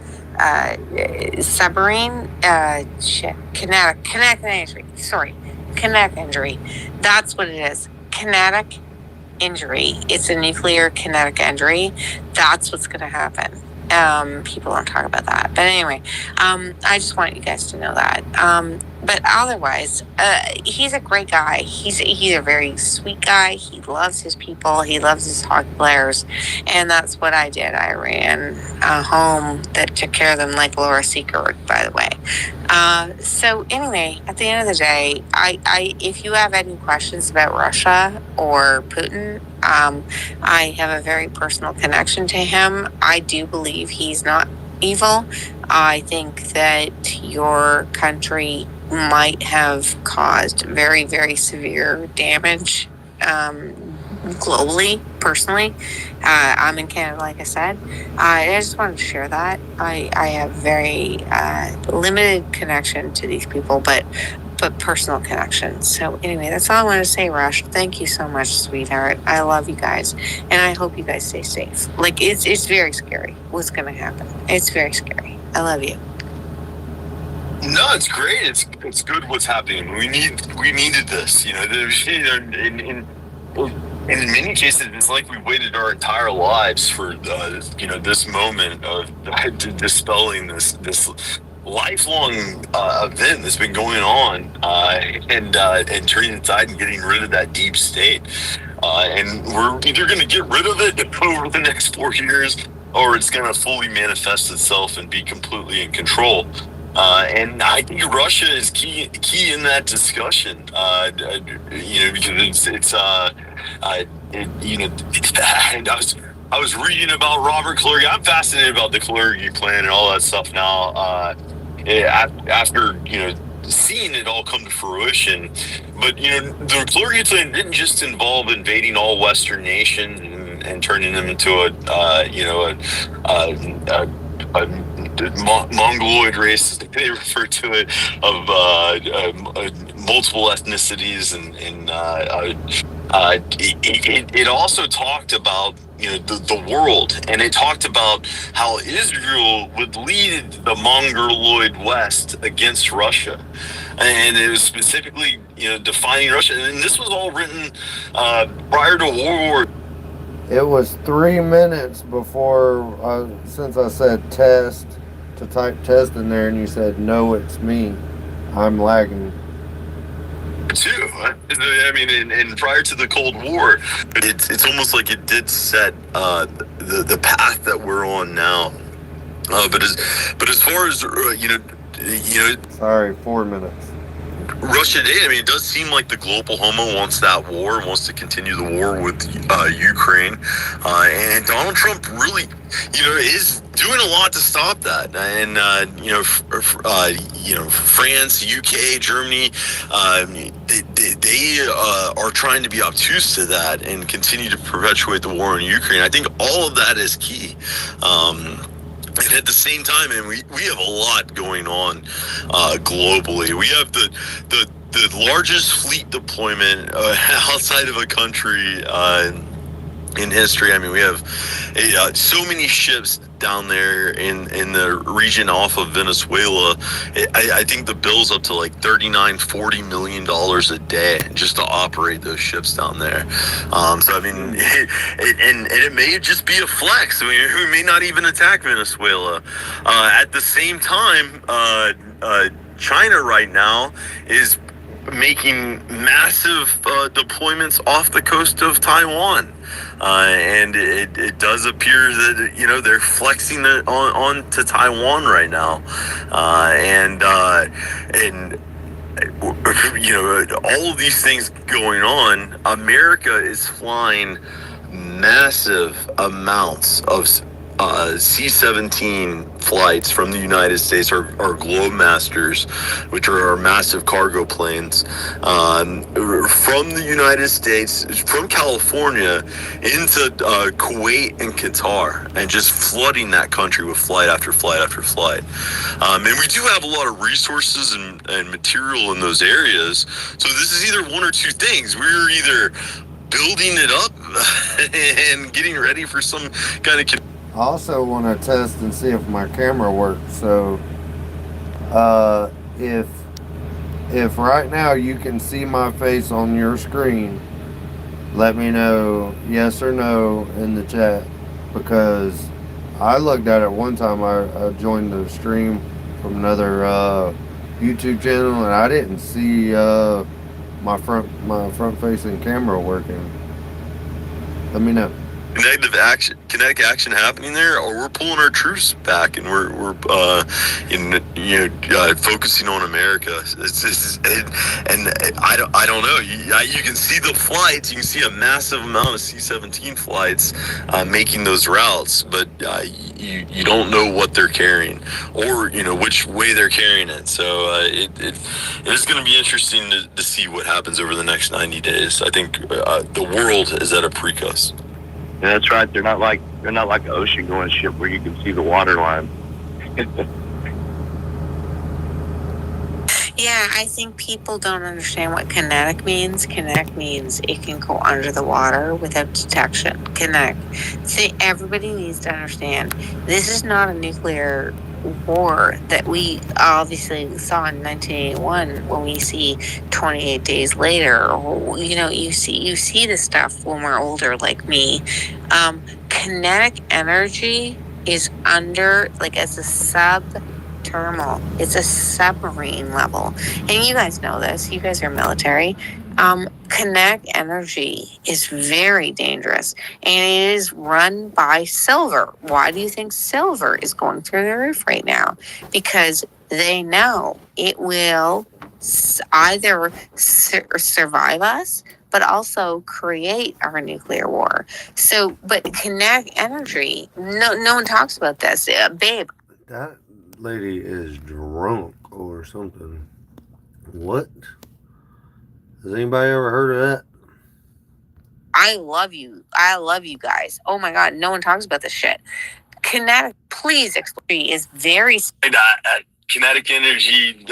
submarine, kinetic injury. Sorry, kinetic injury. That's what it is. Kinetic injury. It's a nuclear kinetic injury. That's what's going to happen. People don't talk about that. But anyway, I just want you guys to know that. But otherwise, he's a great guy. He's a very sweet guy. He loves his people. He loves his hockey players. And that's what I did. I ran a home that took care of them like Laura Seeker, by the way. So anyway, at the end of the day, if you have any questions about Russia or Putin, I have a very personal connection to him. I do believe he's not evil. I think that your country might have caused very, very severe damage globally, personally. I'm in Canada, like I said. I just wanted to share that. I have very limited connection to these people, but personal connection. So anyway, that's all I wanted to say, Rush. Thank you so much, sweetheart. I love you guys, and I hope you guys stay safe. Like, it's very scary what's going to happen. It's very scary. I love you. No, it's great. It's good what's happening. We needed this. In many cases, it's like we waited our entire lives for this moment of dispelling this lifelong event that's been going on, and turning tide and getting rid of that deep state. And we're either going to get rid of it over the next 4 years, or it's going to fully manifest itself and be completely in control. And I think Russia is key in that discussion. Because and I was reading about Robert Kalergi. I'm fascinated about the Kalergi plan and all that stuff now. After seeing it all come to fruition, but the Kalergi plan didn't just involve invading all Western nations and turning them into a Mongoloid race, they refer to it, of multiple ethnicities, and it also talked about the world, and it talked about how Israel would lead the Mongoloid West against Russia, and it was specifically defining Russia, and this was all written prior to World War. It was 3 minutes before, since I said test, to type test in there, and you said, no, it's me. I'm lagging. Too. I mean, and prior to the Cold War, it's almost like it did set the path that we're on now. But as far as Sorry, 4 minutes. Russia today, I mean, it does seem like the global homo wants that war, wants to continue the war with Ukraine, and Donald Trump really, is doing a lot to stop that. And France, UK, Germany, they are trying to be obtuse to that and continue to perpetuate the war in Ukraine. I think all of that is key. And at the same time, and we have a lot going on globally. We have the largest fleet deployment outside of a country in history. I mean, we have so many ships down there in the region off of Venezuela. I think the bill's up to like $39-40 million a day just to operate those ships down there. So I mean, it may just be a flex. I mean, we may not even attack Venezuela. At the same time, China right now is making massive deployments off the coast of Taiwan, and it does appear that they're flexing it on to Taiwan right now, and all of these things going on. America is flying massive amounts of C-17 flights from the United States, our Globemasters, which are our massive cargo planes, from the United States, from California into Kuwait and Qatar, and just flooding that country with flight after flight after flight. And we do have a lot of resources and material in those areas. So this is either one or two things. We're either building it up and getting ready for some kind of... I also want to test and see if my camera works. So, if right now you can see my face on your screen, let me know yes or no in the chat, because I looked at it one time. I joined the stream from another YouTube channel, and I didn't see my front facing camera working. Let me know. Kinetic action happening there, or we're pulling our troops back and we're focusing on America. And I don't know. You can see the flights. You can see a massive amount of C-17 flights making those routes, but you don't know what they're carrying or which way they're carrying it. So it is going to be interesting to see what happens over the next 90 days. I think the world is at a precus. Yeah, that's right. They're not like an ocean going ship where you can see the water line. Yeah, I think people don't understand what kinetic means. Kinetic means it can go under the water without detection. Kinetic. See, everybody needs to understand this is not a nuclear war that we obviously saw in 1981 when we see 28 days later, or you see the stuff when we're older like me. Kinetic energy is under, like, as a thermal. It's a submarine level. And you guys know this. You guys are military. Kinetic energy is very dangerous, and it is run by silver. Why do you think silver is going through the roof right now? Because they know it will either survive us, but also create our nuclear war. So, but kinetic energy, no one talks about this. Babe. That lady is drunk or something. What? Has anybody ever heard of that? I love you. I love you guys. Oh my God, no one talks about this shit. Kinetic, please explain, is very... Kinetic energy,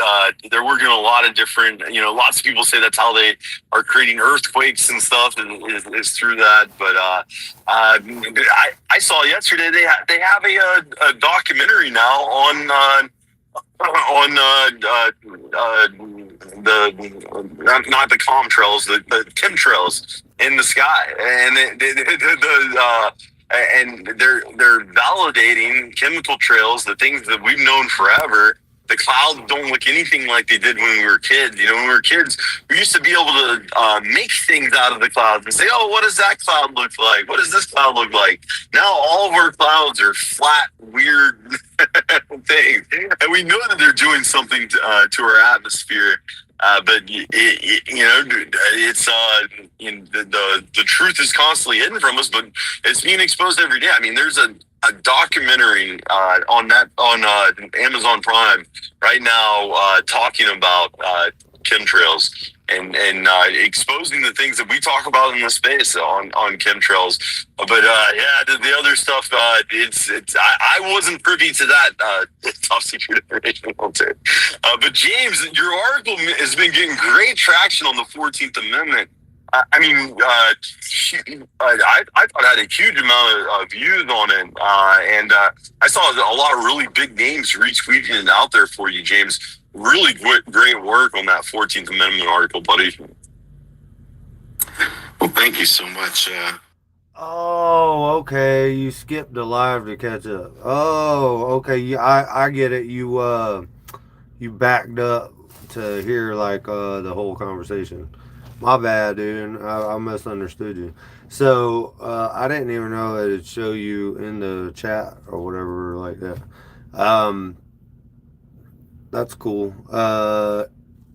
they're working on a lot of different, lots of people say that's how they are creating earthquakes and stuff, is through that. But I saw yesterday they have a documentary now on the not the contrails, the chemtrails in the sky, and and they're validating chemical trails, the things that we've known forever. The clouds don't look anything like they did when we were kids. When we were kids, we used to be able to make things out of the clouds and say, "Oh, what does that cloud look like? What does this cloud look like?" Now all of our clouds are flat, weird things, and we know that they're doing something to our atmosphere. But it's the truth is constantly hidden from us, but it's being exposed every day. I mean, there's a documentary on Amazon Prime right now talking about chemtrails and exposing the things that we talk about in the space on chemtrails. But the other stuff, I wasn't privy to that top secret information. But James, your article has been getting great traction on the 14th Amendment. I mean, I thought it had a huge amount of views on it, and I saw a lot of really big names retweeting it out there for you, James. Really great work on that 14th Amendment article, buddy. Well, thank you so much. Oh, okay. You skipped the live to catch up. Oh, okay. I get it. You backed up to hear the whole conversation. My bad, dude. I misunderstood you. So I didn't even know it'd show you in the chat or whatever like that. That's cool. All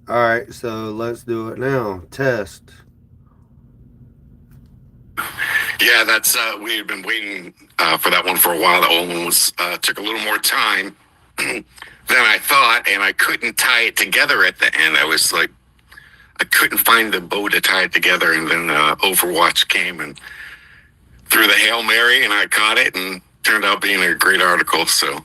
right, so let's do it now. Test. Yeah, that's we had been waiting for that one for a while. That one was took a little more time than I thought, and I couldn't tie it together at the end. I was like, I couldn't find the bow to tie it together, and then Overwatch came and threw the Hail Mary, and I caught it, and turned out being a great article. So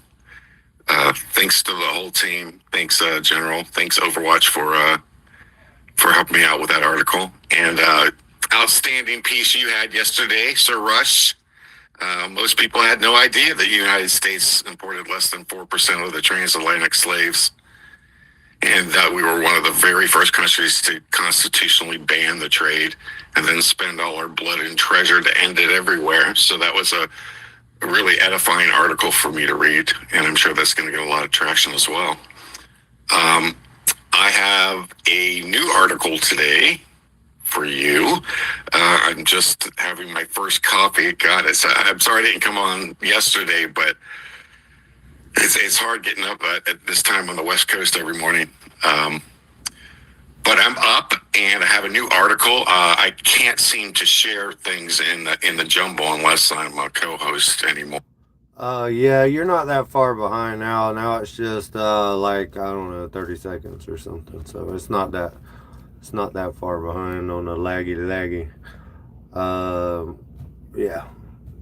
thanks to the whole team. Thanks, General. Thanks, Overwatch, for helping me out with that article. And outstanding piece you had yesterday, Sir Rush. Most people had no idea that the United States imported less than 4% of the transatlantic slaves, and that we were one of the very first countries to constitutionally ban the trade and then spend all our blood and treasure to end it everywhere. So that was a really edifying article for me to read, and I'm sure that's going to get a lot of traction as well. I have a new article today for you. I'm just having my first copy. God, I'm sorry I didn't come on yesterday, but it's hard getting up at this time on the West Coast every morning. But I'm up, and I have a new article. I can't seem to share things in the jumbo unless I'm a co-host anymore. Yeah, you're not that far behind now. Now it's just I don't know, 30 seconds or something. So it's not that far behind on the laggy. Yeah,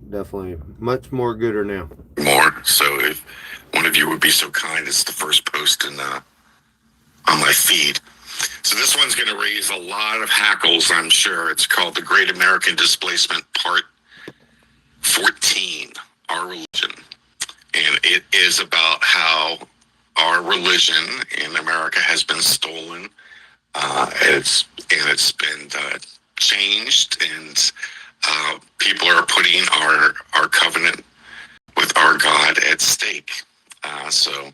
definitely much more gooder now. More. So if one of you would be so kind as the first post on my feed. So this one's going to raise a lot of hackles, I'm sure. It's called The Great American Displacement, Part 14, Our Religion. And it is about how our religion in America has been stolen. It's been changed, and people are putting our covenant with our God at stake. So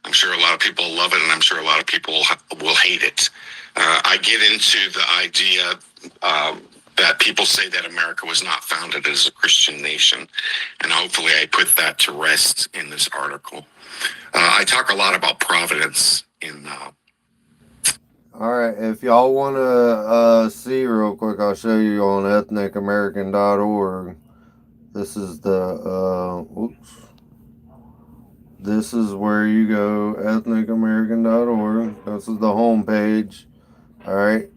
I'm sure a lot of people love it, and I'm sure a lot of people will hate it. I get into the idea that people say that America was not founded as a Christian nation, and hopefully I put that to rest in this article. I talk a lot about providence in. All right, if y'all want to see real quick, I'll show you on ethnicamerican.org. This is the, this is where you go, ethnicamerican.org. This is the home page. All right.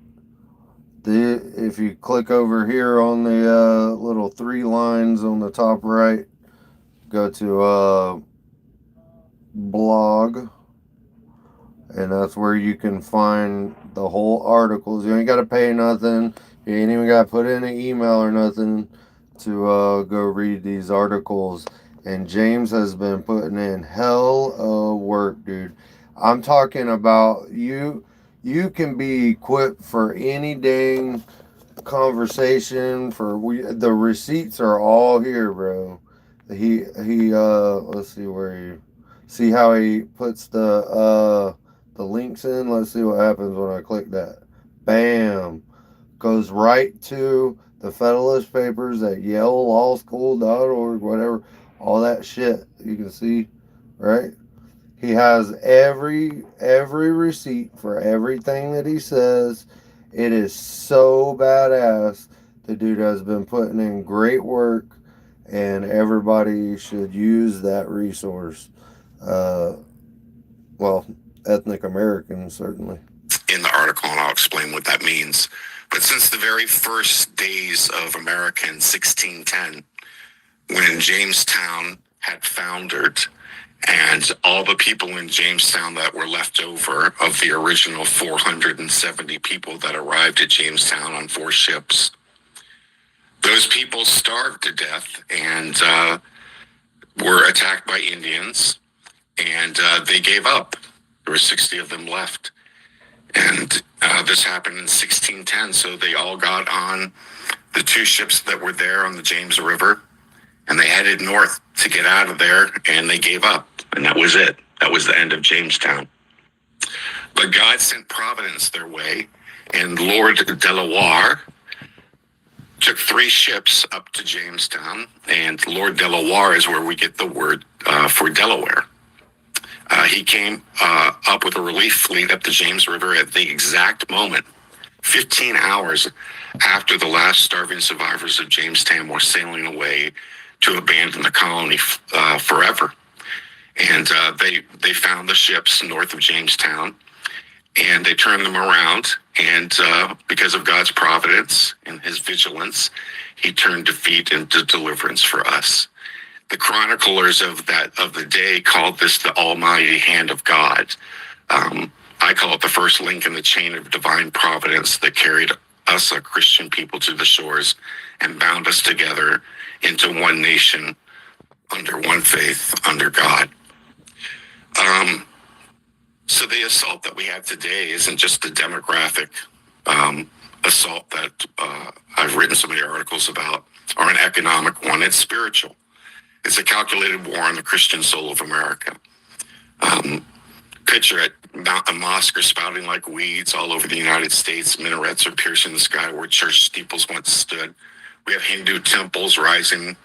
If you click over here on the little 3 lines on the top right, go to blog, and that's where you can find the whole articles. You ain't got to pay nothing. You ain't even got to put in an email or nothing to go read these articles. And James has been putting in hell of work, dude. I'm talking about you can be equipped for any dang conversation. The receipts are all here, bro. He let's see where he, see how he puts the links in. Let's see what happens when I click that. Bam, goes right to the Federalist Papers at YaleLawSchool.org, whatever, all that shit you can see, right? He has every receipt for everything that he says. It is so badass. The dude has been putting in great work, and everybody should use that resource. Well, ethnic Americans, certainly. In the article, and I'll explain what that means. But since the very first days of America in 1610, when Jamestown had foundered, and all the people in Jamestown that were left over of the original 470 people that arrived at Jamestown on 4 ships, those people starved to death and were attacked by Indians, and they gave up. There were 60 of them left. And this happened in 1610, so they all got on the 2 ships that were there on the James River, and they headed north to get out of there, and they gave up. And that was it. That was the end of Jamestown. But God sent providence their way, and Lord Delaware took 3 ships up to Jamestown, and Lord Delaware is where we get the word for Delaware. He came up with a relief fleet up the James River at the exact moment, 15 hours after the last starving survivors of Jamestown were sailing away to abandon the colony forever. And they found the ships north of Jamestown, and they turned them around. And because of God's providence and his vigilance, he turned defeat into deliverance for us. The chroniclers of the day called this the almighty hand of God. I call it the first link in the chain of divine providence that carried us, a Christian people, to the shores and bound us together into one nation, under one faith, under God. So the assault that we have today isn't just a demographic assault that I've written so many articles about, or an economic one. It's spiritual. It's a calculated war on the Christian soul of America. Picture it, a mosque are spouting like weeds all over the United States. Minarets are piercing the sky where church steeples once stood. We have Hindu temples rising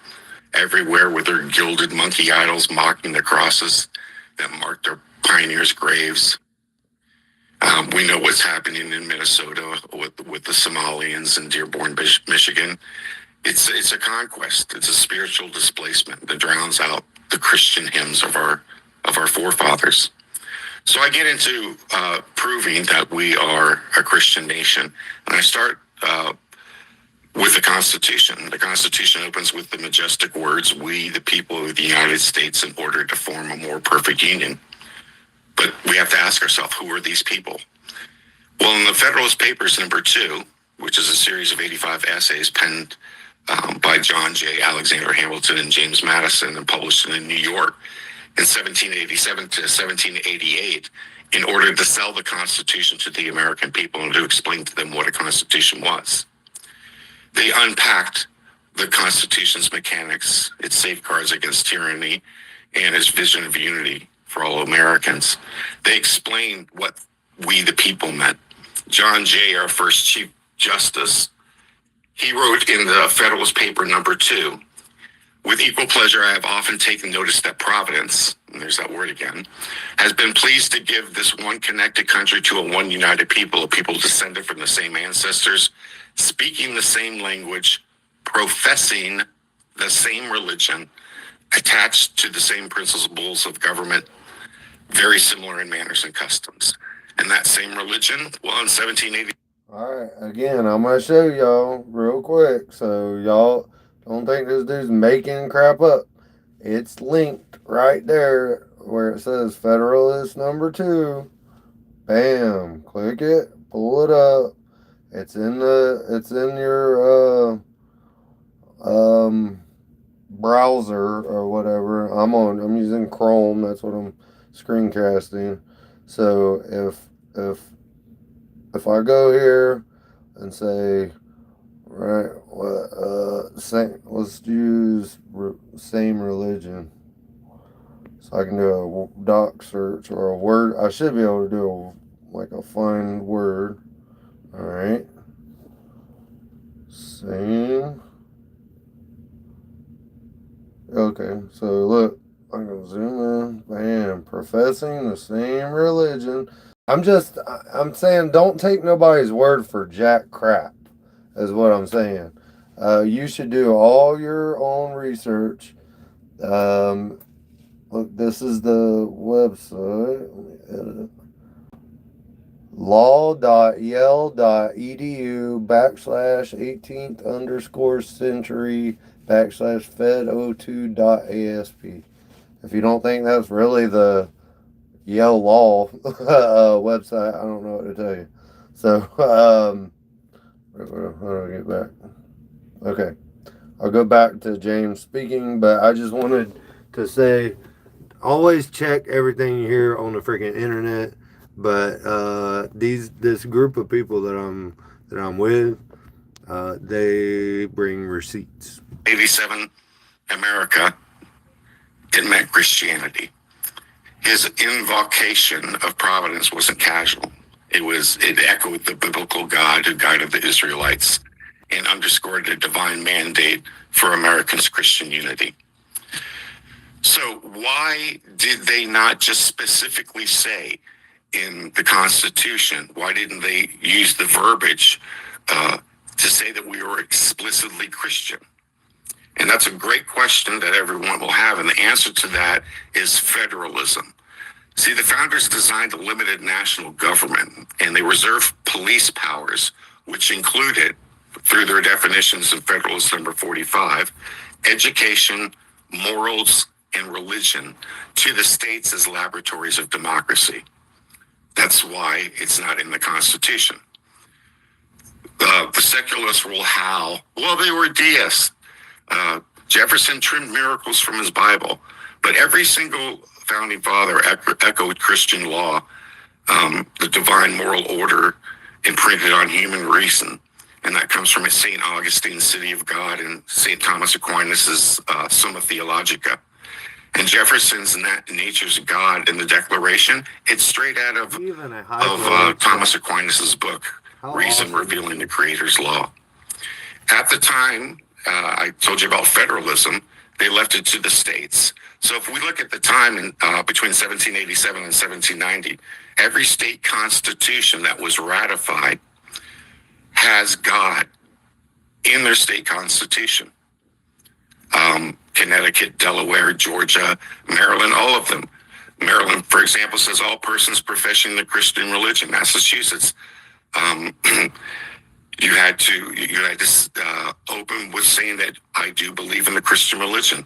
everywhere with their gilded monkey idols mocking the crosses that marked our pioneers' graves. We know what's happening in Minnesota with the Somalians in Dearborn, Michigan. It's a conquest. It's a spiritual displacement that drowns out the Christian hymns of our forefathers. So I get into proving that we are a Christian nation, and I start with the Constitution. The Constitution opens with the majestic words, "We, the people of the United States, in order to form a more perfect union." But we have to ask ourselves, who are these people? Well, in the Federalist Papers #2, which is a series of 85 essays penned by John J. Alexander Hamilton and James Madison and published in New York in 1787 to 1788, in order to sell the Constitution to the American people and to explain to them what a Constitution was. They unpacked the Constitution's mechanics, its safeguards against tyranny, and its vision of unity for all Americans. They explained what we the people meant. John Jay, our first Chief Justice, he wrote in the Federalist Paper number 2, with equal pleasure, I have often taken notice that Providence, and there's that word again, has been pleased to give this one connected country to a one united people, a people descended from the same ancestors, speaking the same language, professing the same religion, attached to the same principles of government, very similar in manners and customs. And that same religion, well, in 1780. All right, again, I'm gonna show y'all real quick, so y'all don't think this dude's making crap up. It's linked right there where it says Federalist number 2. Bam, click it, pull it up. It's in your browser or whatever. I'm using Chrome. That's what I'm screencasting. So if I go here and say, right, let's use same religion. So I can do a doc search or a word. I should be able to do a find word. All right. Same. Okay, so look, I'm gonna zoom in. Bam, professing the same religion. I'm saying don't take nobody's word for jack crap, is what I'm saying. You should do all your own research. Look, this is the website. Let me edit it. law.yale.edu/18th_century/fed02.asp. If you don't think that's really the Yale Law website, I don't know what to tell you. So, how do I get back? Okay. I'll go back to James speaking, but I just wanted to say, always check everything you hear on the freaking internet. But this group of people that I'm with, they bring receipts. 87, America, it meant Christianity. His invocation of providence wasn't casual. It echoed the biblical God who guided the Israelites and underscored the divine mandate for Americans' Christian unity. So why did they not just specifically say in the Constitution, why didn't they use the verbiage to say that we were explicitly Christian? And that's a great question that everyone will have. And the answer to that is federalism. See, the founders designed a limited national government, and they reserved police powers, which included, through their definitions in Federalist number 45, education, morals, and religion to the states as laboratories of democracy. That's why it's not in the Constitution. The secularists will howl, well, they were deists. Jefferson trimmed miracles from his Bible, but every single founding father echoed Christian law, the divine moral order imprinted on human reason. And that comes from St. Augustine's City of God and St. Thomas Aquinas' Summa Theologica. And Jefferson's Nature's God in the Declaration, it's straight out of Thomas Aquinas' book, Reason Revealing the Creator's Law. At the time, I told you about federalism, they left it to the states. So if we look at the time between 1787 and 1790, every state constitution that was ratified has God in their state constitution. Connecticut, Delaware, Georgia, Maryland, all of them. Maryland, for example, says all persons professing the Christian religion. Massachusetts, you had to open with saying that I do believe in the Christian religion.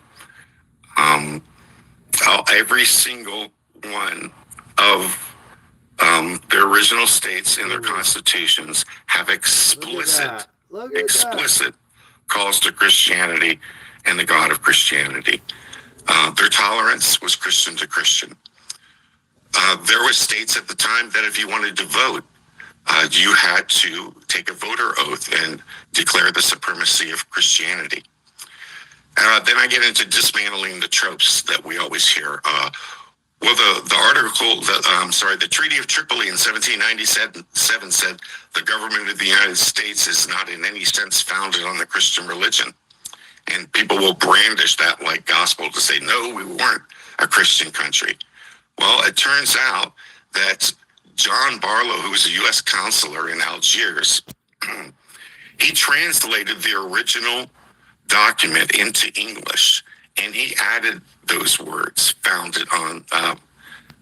Every single one of the original states in their constitutions have explicit calls to Christianity and the God of Christianity. Their tolerance was Christian to Christian. There were states at the time that if you wanted to vote, you had to take a voter oath and declare the supremacy of Christianity. Then I get into dismantling the tropes that we always hear. Well, the article, the Treaty of Tripoli in 1797 said the government of the United States is not in any sense founded on the Christian religion. And people will brandish that like gospel to say, no, we weren't a Christian country. Well, it turns out that John Barlow, who was a U.S. consular in Algiers, he translated the original document into English, and he added those words, founded on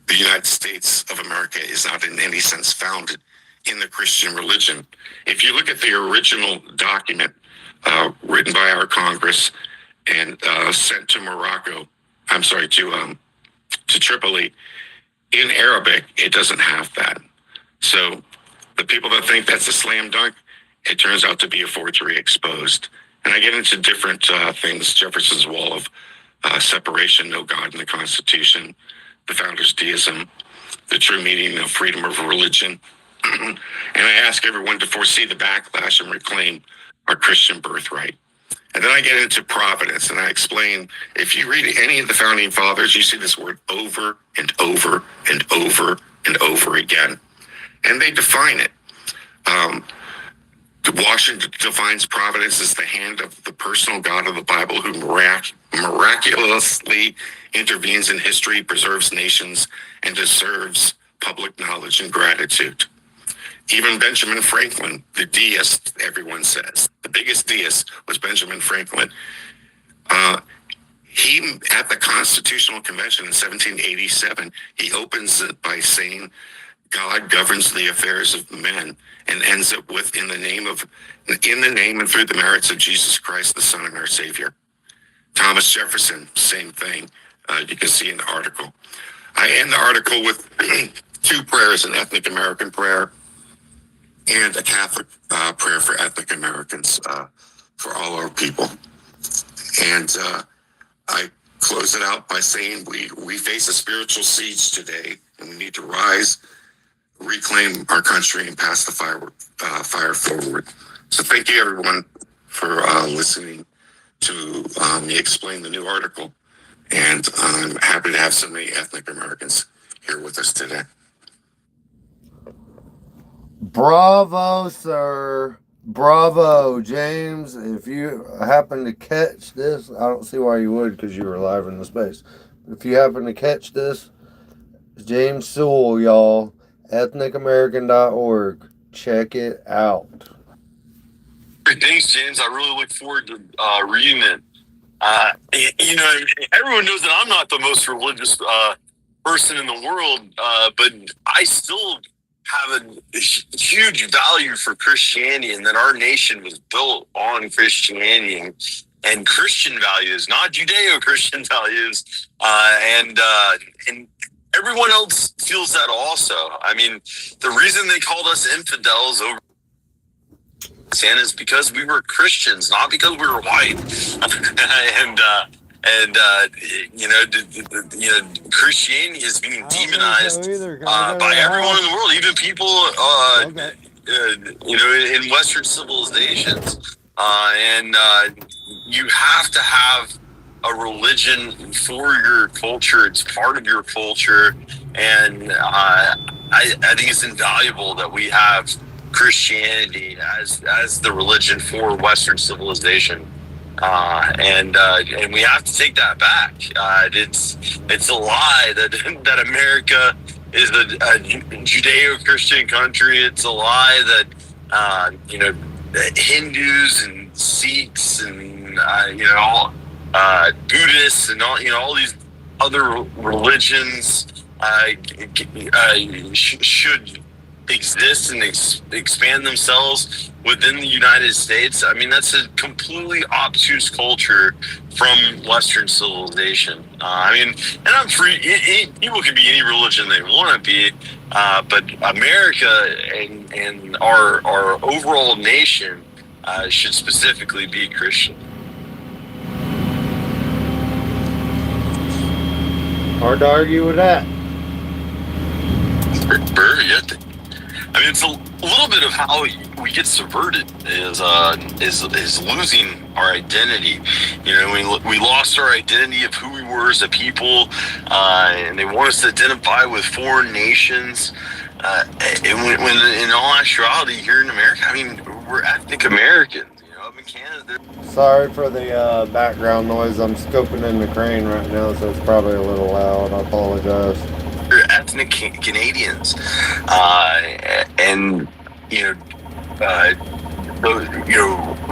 the United States of America is not in any sense founded in the Christian religion. If you look at the original document written by our Congress and sent to to Tripoli in Arabic, it doesn't have that. So the people that think that's a slam dunk, it turns out to be a forgery exposed. And I get into different things, Jefferson's Wall of separation, no God in the Constitution, the founders' deism, the true meaning of freedom of religion. And I ask everyone to foresee the backlash and reclaim our Christian birthright. And then I get into providence, and I explain, if you read any of the founding fathers, you see this word over and over and over and over again. And they define it. Washington defines providence as the hand of the personal God of the Bible who miraculously intervenes in history, preserves nations, and deserves public knowledge and gratitude. Even Benjamin Franklin, the deist, everyone says, the biggest deist was Benjamin Franklin. He, at the Constitutional Convention in 1787, he opens it by saying, God governs the affairs of men, and ends it with in the name and through the merits of Jesus Christ, the Son and our Savior. Thomas Jefferson, same thing. You can see in the article. I end the article with two prayers, an ethnic American prayer and a Catholic prayer for ethnic Americans, for all our people. And I close it out by saying we face a spiritual siege today, and we need to rise, reclaim our country, and pass the fire forward. So thank you, everyone, for listening to me explain the new article. And I'm happy to have so many ethnic Americans here with us today. Bravo, sir. Bravo, James. If you happen to catch this, I don't see why you would, because you were live in the space. If you happen to catch this, James Sewell, y'all, ethnicamerican.org. Check it out. Thanks, James. I really look forward to reading it. Everyone knows that I'm not the most religious person in the world, but I still have a huge value for Christianity, and that our nation was built on Christianity and Christian values, not Judeo-Christian values. And everyone else feels that also. I mean, the reason they called us infidels over Santa is because we were Christians, not because we were white. Christianity is being demonized by everyone in the world, even people, in Western civilizations. You have to have a religion for your culture. It's part of your culture, and I think it's invaluable that we have Christianity as the religion for Western civilization. And we have to take that back. It's a lie that America is a Judeo-Christian country. It's a lie that Hindus and Sikhs and Buddhists and all these other religions should exist and expand themselves within the United States. I mean, that's a completely obtuse culture from Western civilization. And I'm free. People can be any religion they want to be, but America and our overall nation should specifically be Christian. Hard to argue with that. I mean, it's a little bit of how we get subverted is losing our identity. You know, we lost our identity of who we were as a people, and they want us to identify with foreign nations. And when in all actuality, here in America, I mean, we're ethnic Americans. You know, up in Canada. Sorry for the background noise. I'm scoping in the crane right now, so it's probably a little loud. I apologize. They're ethnic Canadians, and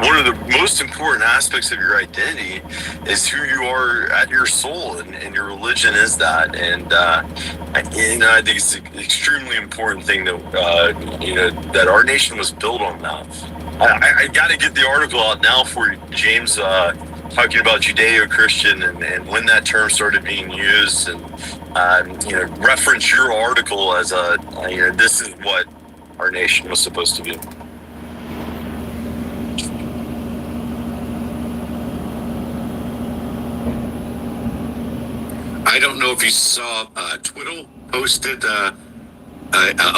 one of the most important aspects of your identity is who you are at your soul, and your religion is that. And I think it's an extremely important thing that that our nation was built on that. I got to get the article out now for you, James, talking about Judeo-Christian and when that term started being used, and reference your article as this is what our nation was supposed to be. I don't know if you saw Twiddle posted a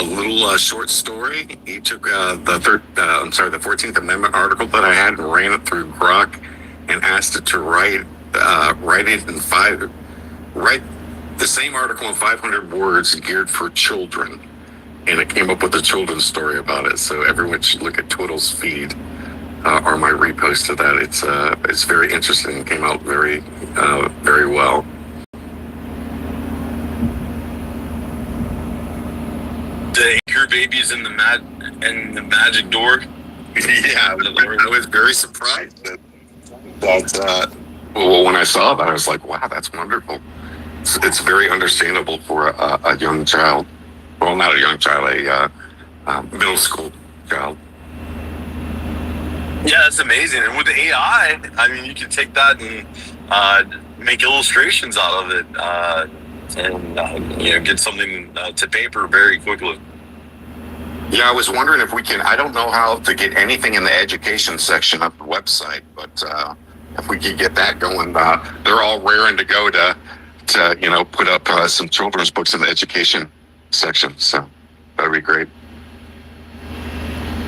little short story. He took the 14th Amendment article that I had and ran it through Grok and asked it to write the same article in 500 words geared for children, and it came up with a children's story about it. So everyone should look at Twiddle's feed or my repost of that. It's very interesting. It came out very very well. The anchor babies in the magic door. Yeah, I was very surprised that when I saw that, I was like, wow, that's wonderful. It's very understandable for a young child. Well, not a young child, a middle school child. Yeah, that's amazing. And with the AI, I mean, you can take that and make illustrations out of it, and get something to paper very quickly. Yeah, I was wondering if we can. I don't know how to get anything in the education section of the website, but if we could get that going, they're all raring to go to put up some children's books in the education section. So that'd be great.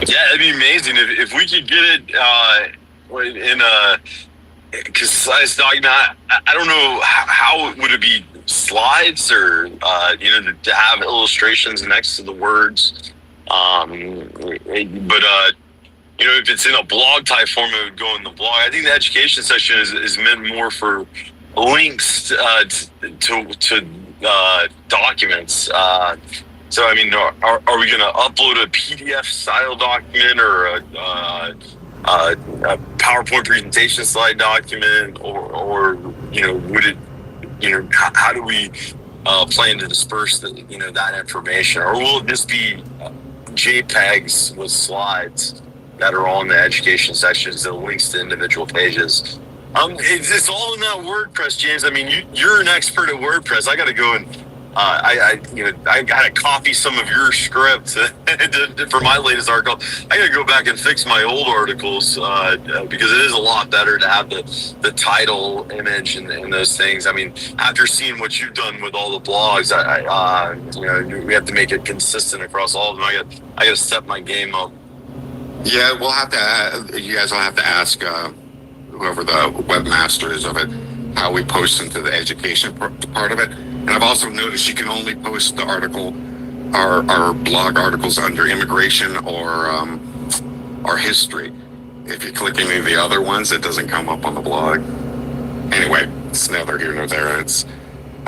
Yeah, it'd be amazing if we could get it in a concise document. I don't know how would it be, slides or to have illustrations next to the words. But if it's in a blog type form, it would go in the blog. I think the education section is meant more for links to documents. So, I mean, are we going to upload a PDF style document or a PowerPoint presentation slide document, or would it, how do we plan to disperse that information, or will it just be JPEGs with slides that are on the education sections, the links to individual pages? It's all in that WordPress, James. I mean, you're an expert at WordPress. I got to go and I got to copy some of your script for my latest article. I got to go back and fix my old articles because it is a lot better to have the title, image, and those things. I mean, after seeing what you've done with all the blogs, we have to make it consistent across all of them. I got to step my game up. Yeah, we'll have to. You guys will have to ask whoever the webmaster is of it how we post into the education part of it. And I've also noticed you can only post the article, our blog articles under immigration or history. If you click any of the other ones, it doesn't come up on the blog. Anyway, it's neither here nor there. I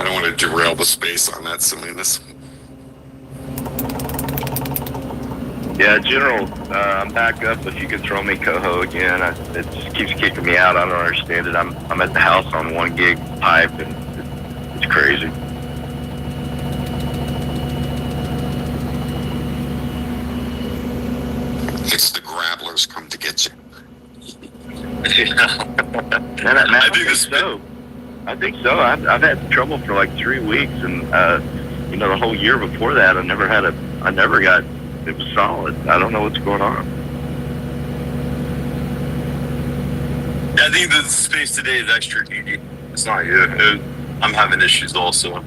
don't want to derail the space on that silliness. Yeah, General, I'm back up. If you could throw me Coho again, it just keeps kicking me out. I don't understand it. I'm at the house on 1 gig pipe, and it's crazy. It's the grabblers come to get you. Man, I think so. I've had trouble for like 3 weeks, and the whole year before that, I never got. It was solid. I don't know what's going on. I think the space today is extra needy. It's not you. I'm having issues also.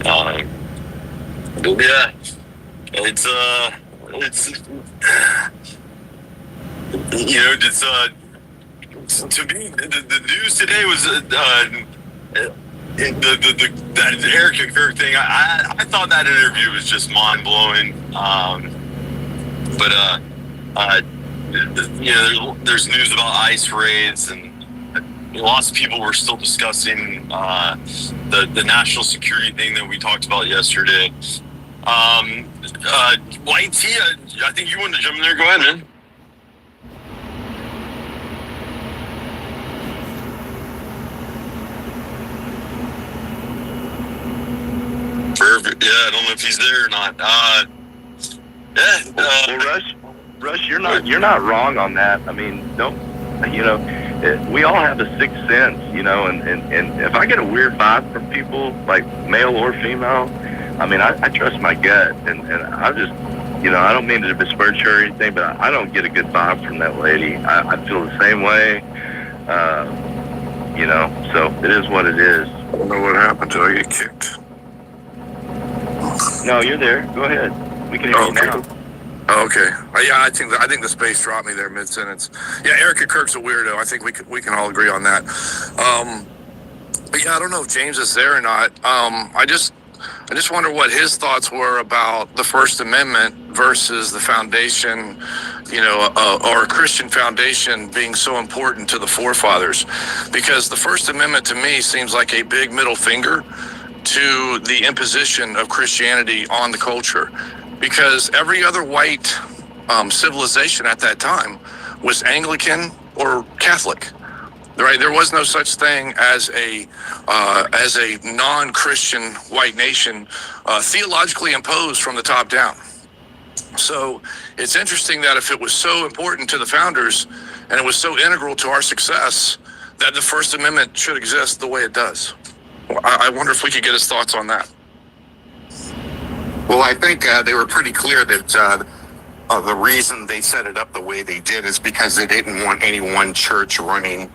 But yeah, it's it's it's to me the news today was that Erica Kirk thing. I thought that interview was just mind blowing. There's news about ICE raids, and lots of people were still discussing the national security thing that we talked about yesterday. White T, I think you wanted to jump in there. Go ahead, man. Perfect. Yeah, I don't know if he's there or not. Well, Rush, you're not wrong on that. I mean, we all have a sixth sense, and if I get a weird vibe from people, like male or female, I mean, I trust my gut, and I just, I don't mean to besmirch her or anything, but I don't get a good vibe from that lady. I feel the same way, so it is what it is. I don't know what happened till I get kicked. No, you're there. Go ahead. We can hear you now. Okay. Yeah, I think the space dropped me there mid sentence. Yeah, Erica Kirk's a weirdo. I think we can all agree on that. But yeah, I don't know if James is there or not. I just wonder what his thoughts were about the First Amendment versus the foundation, or a Christian foundation being so important to the forefathers, because the First Amendment to me seems like a big middle finger to the imposition of Christianity on the culture, because every other white civilization at that time was Anglican or Catholic, right? There was no such thing as a non-Christian white nation theologically imposed from the top down. So it's interesting that if it was so important to the founders and it was so integral to our success, that the First Amendment should exist the way it does. I wonder if we could get his thoughts on that. Well, I think they were pretty clear that the reason they set it up the way they did is because they didn't want any one church running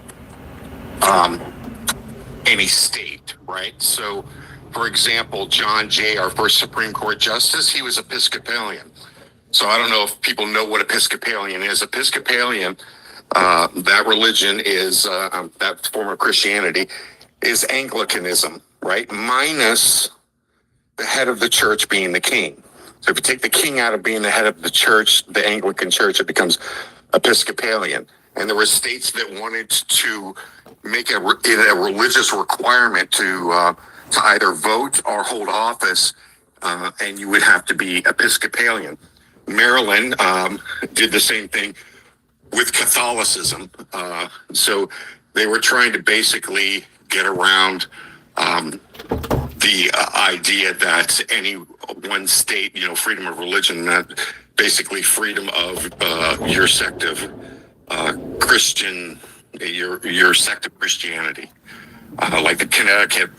any state, right? So, for example, John Jay, our first Supreme Court Justice, he was Episcopalian. So I don't know if people know what Episcopalian is. Episcopalian, that religion is, that form of Christianity, is Anglicanism, right? Minus the head of the church being the king. So if you take the king out of being the head of the church, the Anglican church, it becomes Episcopalian. And there were states that wanted to make it a religious requirement to either vote or hold office, and you would have to be Episcopalian. Maryland did the same thing with Catholicism. So they were trying to basically get around the idea that any one state, freedom of religion, that basically freedom of your sect of Christian, your sect of Christianity. Like the Connecticut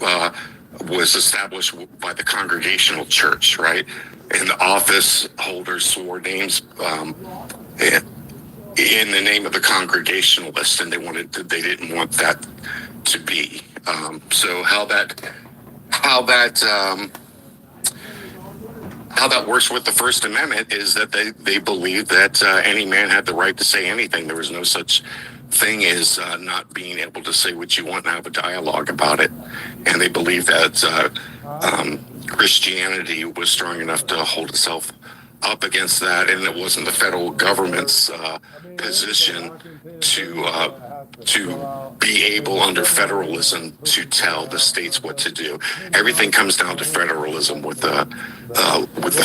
was established by the Congregational Church, right? And the office holders swore names in the name of the Congregationalists, and they didn't want that to be. So how that works with the First Amendment is that they believe that any man had the right to say anything. There was no such thing as not being able to say what you want and have a dialogue about it. And they believe that Christianity was strong enough to hold itself up against that, and it wasn't the federal government's position to be able under federalism to tell the states what to do. Everything comes down to federalism with the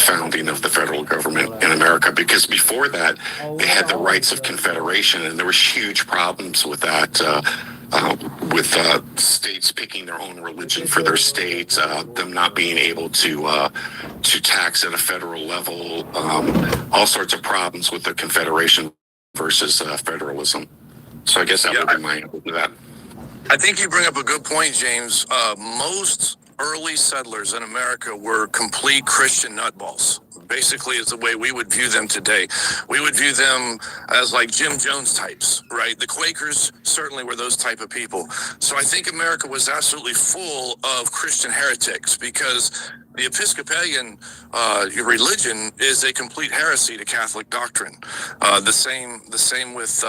founding of the federal government in America, because before that they had the rights of confederation, and there were huge problems with that. With states picking their own religion for their states, them not being able to tax at a federal level, all sorts of problems with the Confederation versus federalism. So I guess that would be my answer to that. I think you bring up a good point, James. Most early settlers in America were complete Christian nutballs. Basically, is the way we would view them today. We would view them as like Jim Jones types, right? The Quakers certainly were those type of people. So I think America was absolutely full of Christian heretics, because The Episcopalian religion is a complete heresy to Catholic doctrine. The same with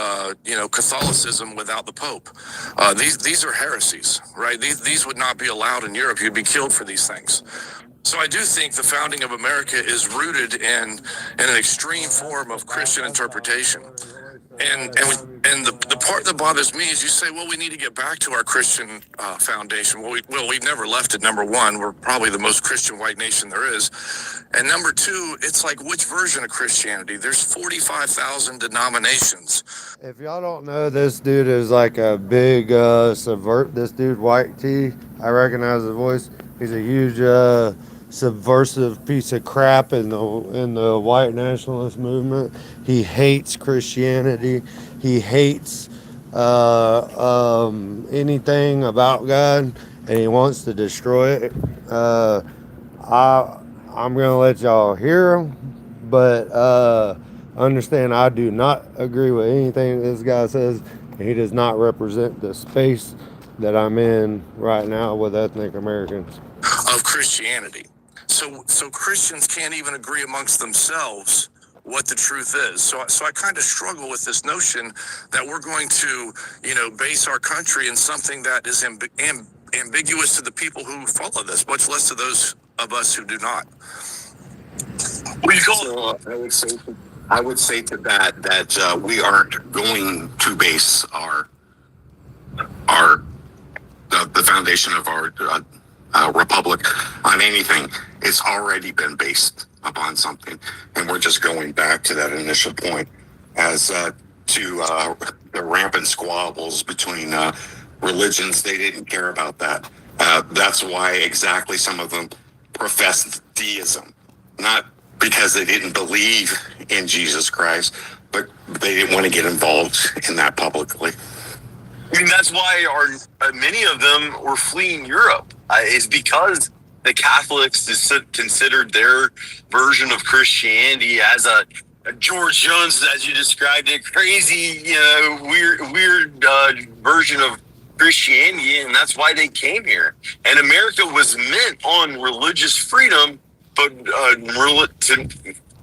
Catholicism without the Pope. These are heresies, right? These would not be allowed in Europe. You'd be killed for these things. So I do think the founding of America is rooted in an extreme form of Christian interpretation. And the part that bothers me is you say, well, we need to get back to our Christian foundation. We've never left it. Number one, we're probably the most Christian white nation there is. And number two, it's like, which version of Christianity? There's 45,000 denominations. If y'all don't know, this dude is like a big this dude, White T. I recognize his voice. He's a huge subversive piece of crap in the white nationalist movement. He hates Christianity. He hates anything about God, and he wants to destroy it. I'm gonna let y'all hear him, but understand I do not agree with anything this guy says. He does not represent the space that I'm in right now with ethnic Americans. Of Christianity. So Christians can't even agree amongst themselves what the truth is. So I kind of struggle with this notion that we're going to, base our country in something that is ambiguous to the people who follow this, much less to those of us who do not. What do you call it? I would say to that we aren't going to base the foundation of our republic on anything. It's already been based upon something, and we're just going back to that initial point as to the rampant squabbles between religions. They didn't care about that. That's why exactly some of them professed deism, not because they didn't believe in Jesus Christ, but they didn't want to get involved in that publicly. I mean, that's why many of them were fleeing Europe. Is because the Catholics considered their version of Christianity as a George Jones, as you described it, crazy, weird version of Christianity, and that's why they came here. And America was meant on religious freedom, but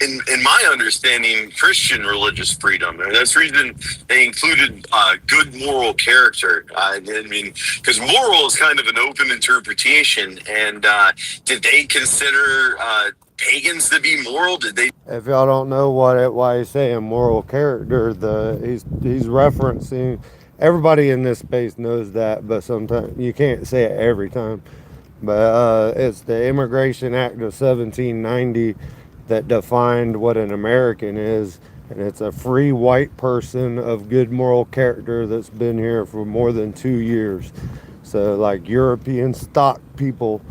in my understanding, Christian religious freedom. And that's the reason they included good moral character. Because moral is kind of an open interpretation. And did they consider pagans to be moral? Did they? If y'all don't know why he's saying moral character, he's referencing. Everybody in this space knows that, but sometimes you can't say it every time. But it's the Immigration Act of 1790 that defined what an American is, and it's a free white person of good moral character that's been here for more than 2 years. So like European stock people,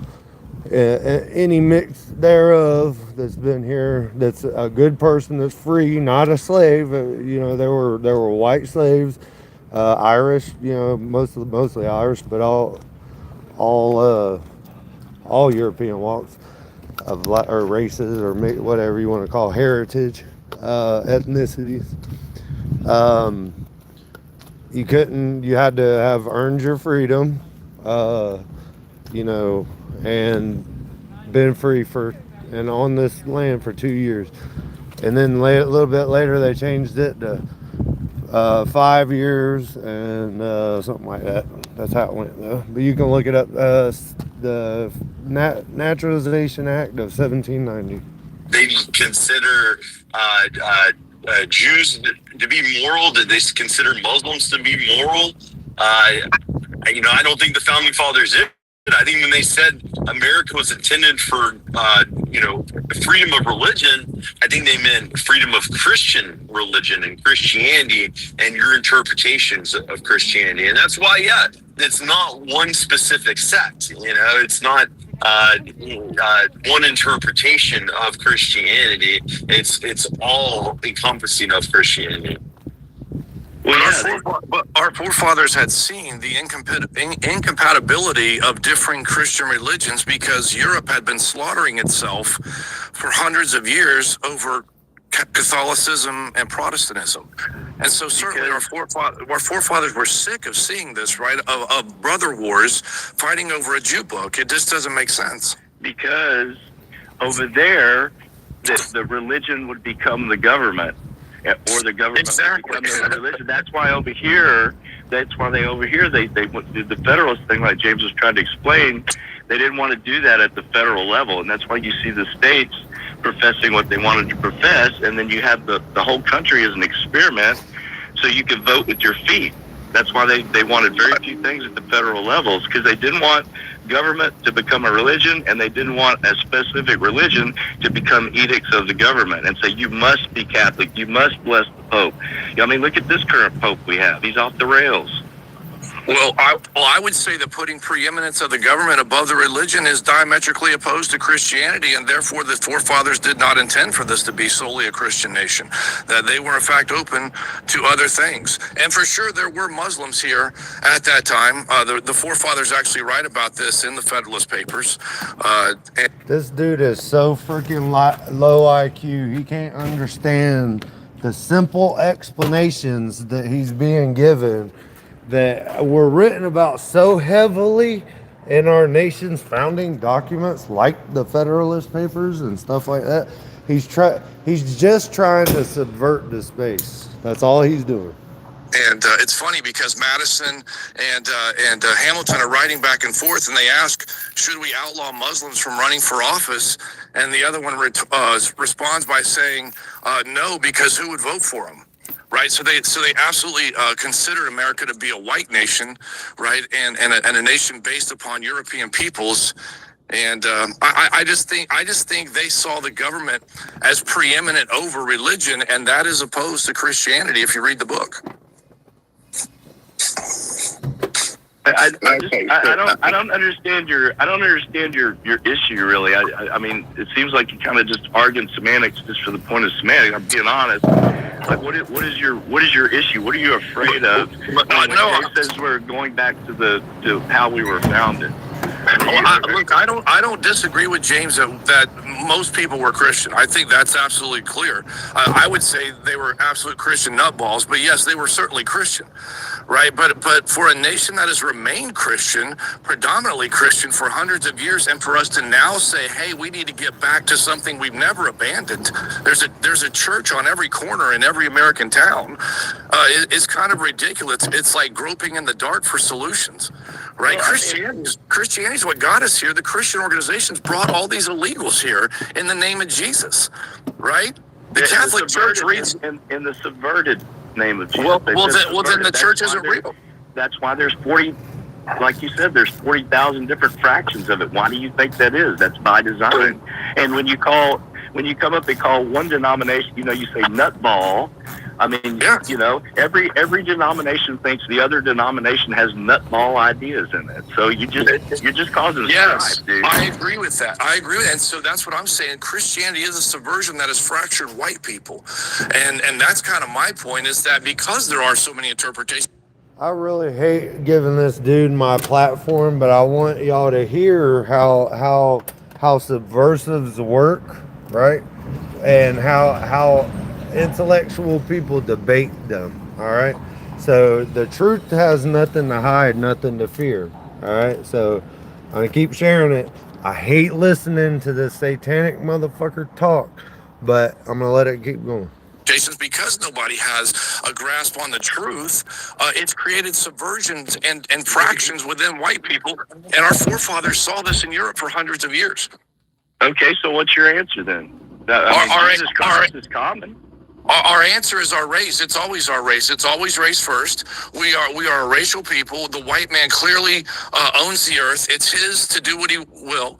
any mix thereof that's been here, that's a good person, that's free, not a slave. There were white slaves, Irish, mostly Irish, but all European walks of or races, or whatever you want to call heritage, ethnicities. You had to have earned your freedom, and been free and on this land for 2 years. And then a little bit later they changed it to 5 years and something like that. That's how it went though. But you can look it up. The Naturalization Act of 1790. They consider Jews to be moral? Did they consider Muslims to be moral? I don't think the founding fathers did. I think when they said America was intended for, freedom of religion, I think they meant freedom of Christian religion and Christianity and your interpretations of Christianity. And that's why, it's not one specific sect. It's not one interpretation of Christianity. It's all encompassing of Christianity. But our forefathers had seen the incompatibility of differing Christian religions because Europe had been slaughtering itself for hundreds of years over Catholicism and Protestantism. And so certainly our forefathers were sick of seeing this, right? Of brother wars fighting over a Jew book. It just doesn't make sense. because over there, the religion would become the government, or the government Exactly. would become the religion. That's why over here, they went to the federalist thing, like James was trying to explain. They didn't want to do that at the federal level, and that's why you see the states professing what they wanted to profess, and then you have the whole country as an experiment, so you could vote with your feet. That's why they wanted very few things at the federal levels, because they didn't want government to become a religion, and they didn't want a specific religion to become edicts of the government and say, you must be Catholic, you must bless the Pope. I mean, look at this current Pope we have. He's off the rails. Well, I would say that putting preeminence of the government above the religion is diametrically opposed to Christianity, and therefore the forefathers did not intend for this to be solely a Christian nation, that they were in fact open to other things. And for sure there were Muslims here at that time. The forefathers actually write about this in the Federalist Papers. This dude is so freaking low IQ. He can't understand the simple explanations that he's being given that were written about so heavily in our nation's founding documents, like the Federalist Papers and stuff like that. He's just trying to subvert the space. That's all he's doing. And it's funny because Madison and Hamilton are writing back and forth, and they ask, should we outlaw Muslims from running for office? And the other one responds by saying, no, because who would vote for them? Right, so they absolutely considered America to be a white nation, right, and a nation based upon European peoples, and I just think they saw the government as preeminent over religion, and that is opposed to Christianity. If you read the book, I don't understand your issue really. I mean, it seems like you kind of just arguing semantics just for the point of semantics. I'm being honest. Like, what is your issue? What are you afraid of? It says we're going back to how we were founded. I don't disagree with James that most people were Christian. I think that's absolutely clear. I would say they were absolute Christian nutballs, but yes, they were certainly Christian, right? But for a nation that has remained Christian, predominantly Christian for hundreds of years, and for us to now say, hey, we need to get back to something we've never abandoned. There's a church on every corner in every American town. It's kind of ridiculous. It's like groping in the dark for solutions, right? Well, Christianity is what got us here. The Christian organizations brought all these illegals here in the name of Jesus, right? The Catholic Church reads in the subverted name of Jesus. Well, then the church isn't real. That's why there's 40, like you said, there's 40,000 different fractions of it. Why do you think that is? That's by design. And when you come up and call one denomination, you say nutball. I mean, every denomination thinks the other denomination has nutball ideas in it. So you're just causing strife, dude. I agree with that. And so that's what I'm saying. Christianity is a subversion that has fractured white people, and that's kind of my point, is that because there are so many interpretations. I really hate giving this dude my platform, but I want y'all to hear how subversives work, right? And how intellectual people debate them. All right, so the truth has nothing to hide, nothing to fear. All right, so I'm gonna keep sharing it. I hate listening to this satanic motherfucker talk, but I'm gonna let it keep going. Because nobody has a grasp on the truth, it's created subversions and fractions within white people, and our forefathers saw this in Europe for hundreds of years. Okay, so what's your answer then? Jesus Christ is common. Our answer is our race. It's always our race. It's always race first. We are a racial people. The white man clearly owns the earth. It's his to do what he will.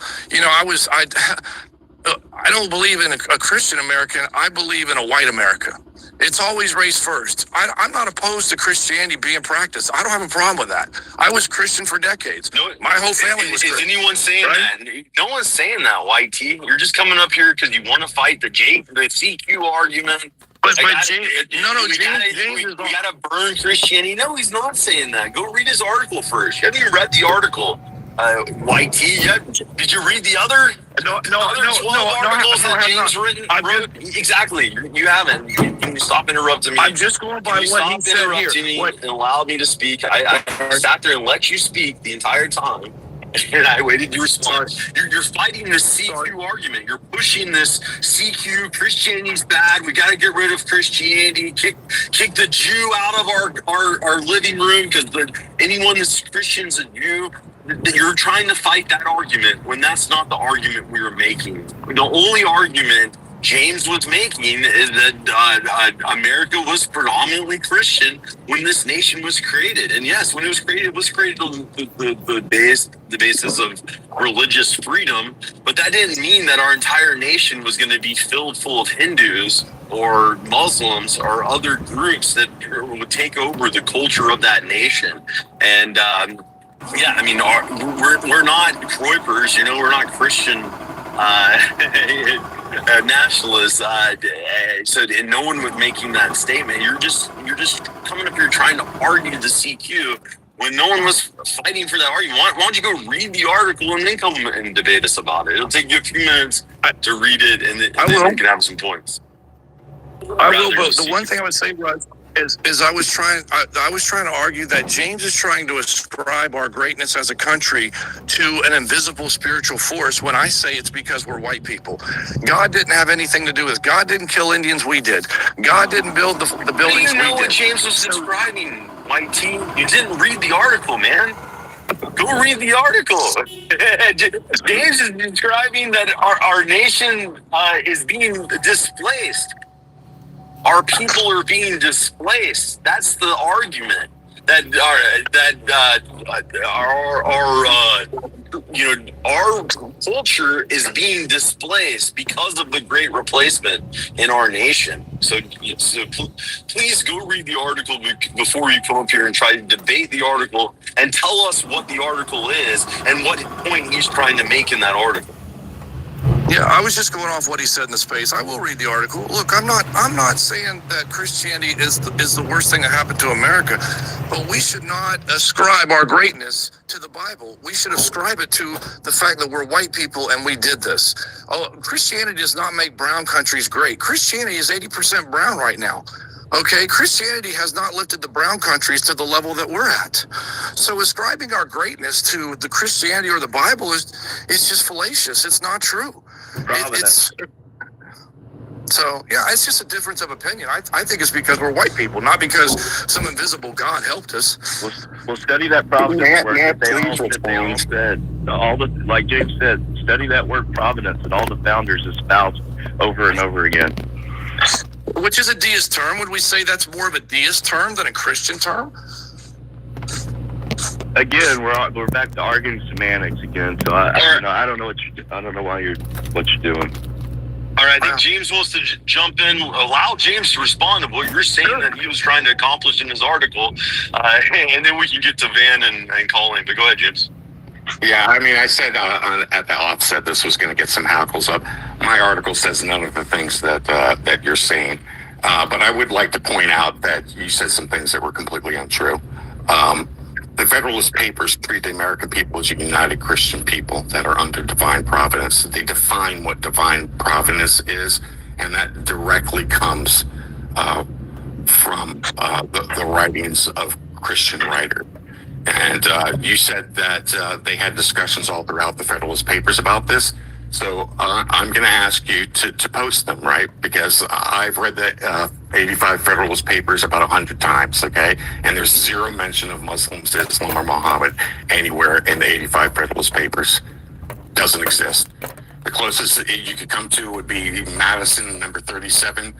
I don't believe in a Christian America. I believe in a white America. It's always race first. I'm not opposed to Christianity being practiced. I don't have a problem with that. I was Christian for decades. My whole family was Christian. Is anyone saying that? No one's saying that, YT. You're just coming up here because you want to fight the CQ argument. But James, James we gotta burn Christianity. No, he's not saying that. Go read his article first. Have you read the artical? YT yet? Did you read the other? No, articles that James wrote? Exactly. You haven't. Can you stop interrupting me? I'm just going by what he said here. And allowed me to speak. I sat there and let you speak the entire time. And I waited your response. You're fighting the CQ argument. You're pushing this CQ, Christianity's bad. We got to get rid of Christianity. Kick the Jew out of our living room because anyone that's Christian is a Jew. You're trying to fight that argument when that's not the argument we were making. The only argument James was making is that America was predominantly Christian when this nation was created. And yes, when it was created on the basis of religious freedom. But that didn't mean that our entire nation was going to be filled full of Hindus or Muslims or other groups that would take over the culture of that nation. And yeah, I mean, we're not Kreupers, you know, we're not Christian nationalists. So and no one was making that statement. You're just coming up here trying to argue the CQ when no one was fighting for that argument. Why don't you go read the article and then come and debate us about it? It'll take you a few minutes to read it, and then you can have some points. I will, but the one thing I would say, Russ, is I was trying to argue that James is trying to ascribe our greatness as a country to an invisible spiritual force when I say it's because we're white people. God didn't have anything to do with it. God didn't kill Indians, we did. God didn't build the buildings, we did. You know what James was describing, white team? You didn't read the article, man. Go read the article. James is describing that our nation is being displaced. Our people are being displaced. That's the argument. That our culture is being displaced because of the Great Replacement in our nation. So please go read the article before you come up here and try to debate the article and tell us what the article is and what point he's trying to make in that article. Yeah, I was just going off what he said in the space. I will read the article. Look, I'm not saying that Christianity is the worst thing that happened to America, but we should not ascribe our greatness to the Bible. We should ascribe it to the fact that we're white people and we did this. Oh, Christianity does not make brown countries great. Christianity is 80% brown right now. Okay, Christianity has not lifted the brown countries to the level that we're at. So ascribing our greatness to the Christianity or the Bible is just fallacious. It's not true. So, yeah, it's just a difference of opinion. I think it's because we're white people, not because some invisible God helped us. Well, study that providence word. They all said, like James said, study that word providence that all the founders espoused over and over again. Which is a deist term. Would we say that's more of a deist term than a Christian term? Again, we're back to arguing semantics again. So I don't know what you're doing. All right, I think James wants to jump in. Allow James to respond to what you're saying that he was trying to accomplish in his article, and then we can get to Van and Colleen. But go ahead, James. Yeah, I mean, I said at the offset this was going to get some hackles up. My article says none of the things that you're saying, but I would like to point out that you said some things that were completely untrue. The Federalist Papers treat the American people as a united Christian people that are under divine providence. They define what divine providence is, and that directly comes from the writings of Christian writers. And you said that they had discussions all throughout the Federalist Papers about this. So I'm going to ask you to post them, right? Because I've read the 85 Federalist Papers about 100 times, okay? And there's zero mention of Muslims, Islam, or Muhammad anywhere in the 85 Federalist Papers. Doesn't exist. The closest you could come to would be Madison, number 37,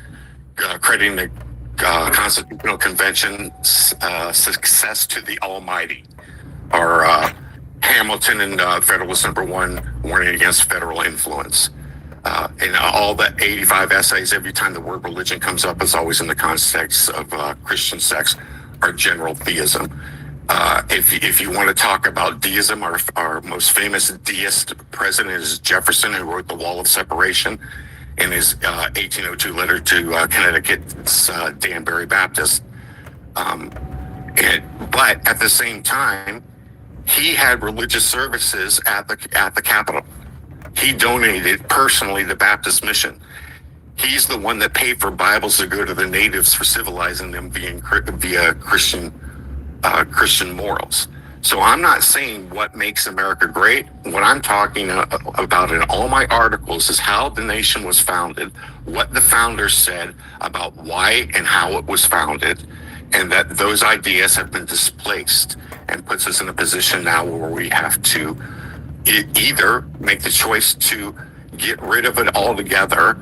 crediting the Constitutional Convention's success to the Almighty, or Hamilton and Federalist number 1, warning against federal influence. In all the 85 essays, every time the word religion comes up, it's always in the context of Christian sects or general theism. If you want to talk about deism, our most famous deist president is Jefferson, who wrote The Wall of Separation in his 1802 letter to Connecticut's Danbury Baptist. But at the same time, he had religious services at the Capitol. He donated personally the Baptist mission. He's the one that paid for Bibles to go to the natives for civilizing them via Christian morals. So I'm not saying what makes America great. What I'm talking about in all my articles is how the nation was founded, what the founders said about why and how it was founded, and that those ideas have been displaced and puts us in a position now where we have to either make the choice to get rid of it altogether,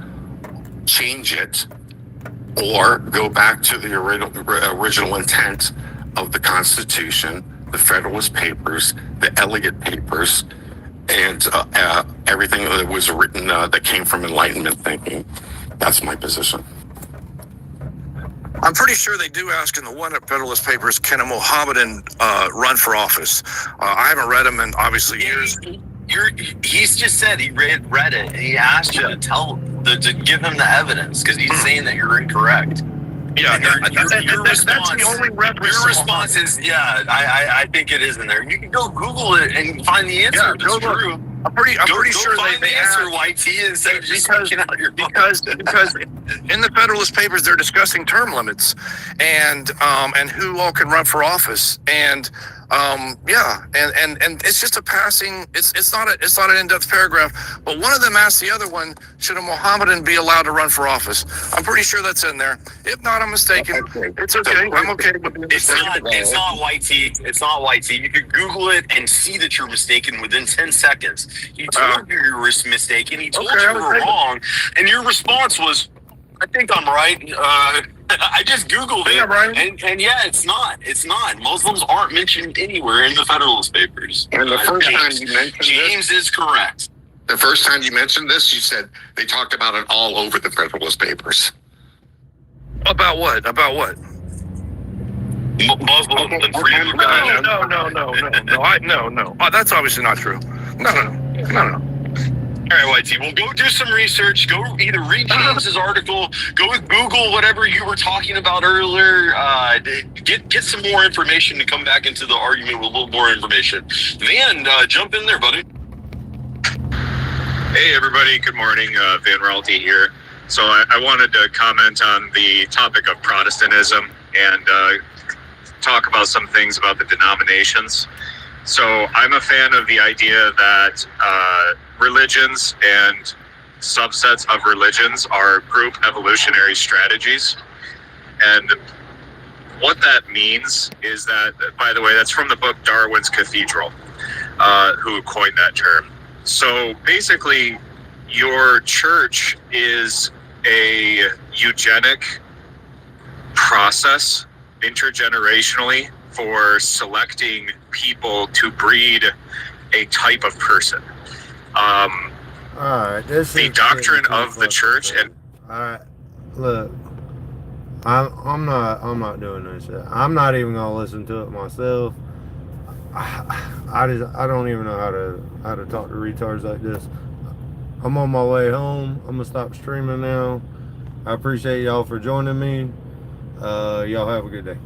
change it, or go back to the original intent of the Constitution, the Federalist Papers, the Eliot Papers, and everything that was written that came from Enlightenment thinking. That's my position. I'm pretty sure they do ask in the one at Federalist Papers, can a Mohammedan run for office? I haven't read them in obviously years. He's just said he read it, and he asked you to give him the evidence because he's saying that you're incorrect. Yeah, Your that's the only reference. Your response is, yeah, I think it is in there. You can go Google it and find the answer. Yeah, if it's true. I'm pretty sure find they the answer, asked, YT, instead of just because out your because in the Federalist Papers they're discussing term limits and who all can run for office and it's just a passing. It's not an in-depth paragraph. But one of them asked the other one, should a Mohammedan be allowed to run for office? I'm pretty sure that's in there. If not, I'm mistaken. It's okay. I'm okay with being mistaken. It's not YT. It's not YT. You could Google it and see that you're mistaken within 10 seconds. He told you you were mistaken. He told you were wrong, and your response was, "I think I'm right." I just Googled it, right. and yeah, it's not. It's not. Muslims aren't mentioned anywhere in the Federalist Papers. And the first time you mentioned James is correct. The first time you mentioned this, you said they talked about it all over the Federalist Papers. About what? About what? Muslims and freedom of religion. No. That's obviously not true. No. All right, YT. Well, go do some research. Go either read James's article, go Google whatever you were talking about earlier. Get some more information to come back into the argument with a little more information. Van, jump in there, buddy. Hey, everybody. Good morning. Van Ralty here. So I wanted to comment on the topic of Protestantism and talk about some things about the denominations. So I'm a fan of the idea that religions and subsets of religions are group evolutionary strategies. And what that means is that, by the way, that's from the book Darwin's Cathedral, who coined that term. So basically, your church is a eugenic process intergenerationally for selecting people to breed a type of person. All right, the doctrine of the church and all right, look, I'm not doing this shit. I'm not even gonna listen to it myself. I don't even know how to talk to retards like this. I'm on my way home. I'm gonna stop streaming now. I appreciate y'all for joining me. Y'all have a good day.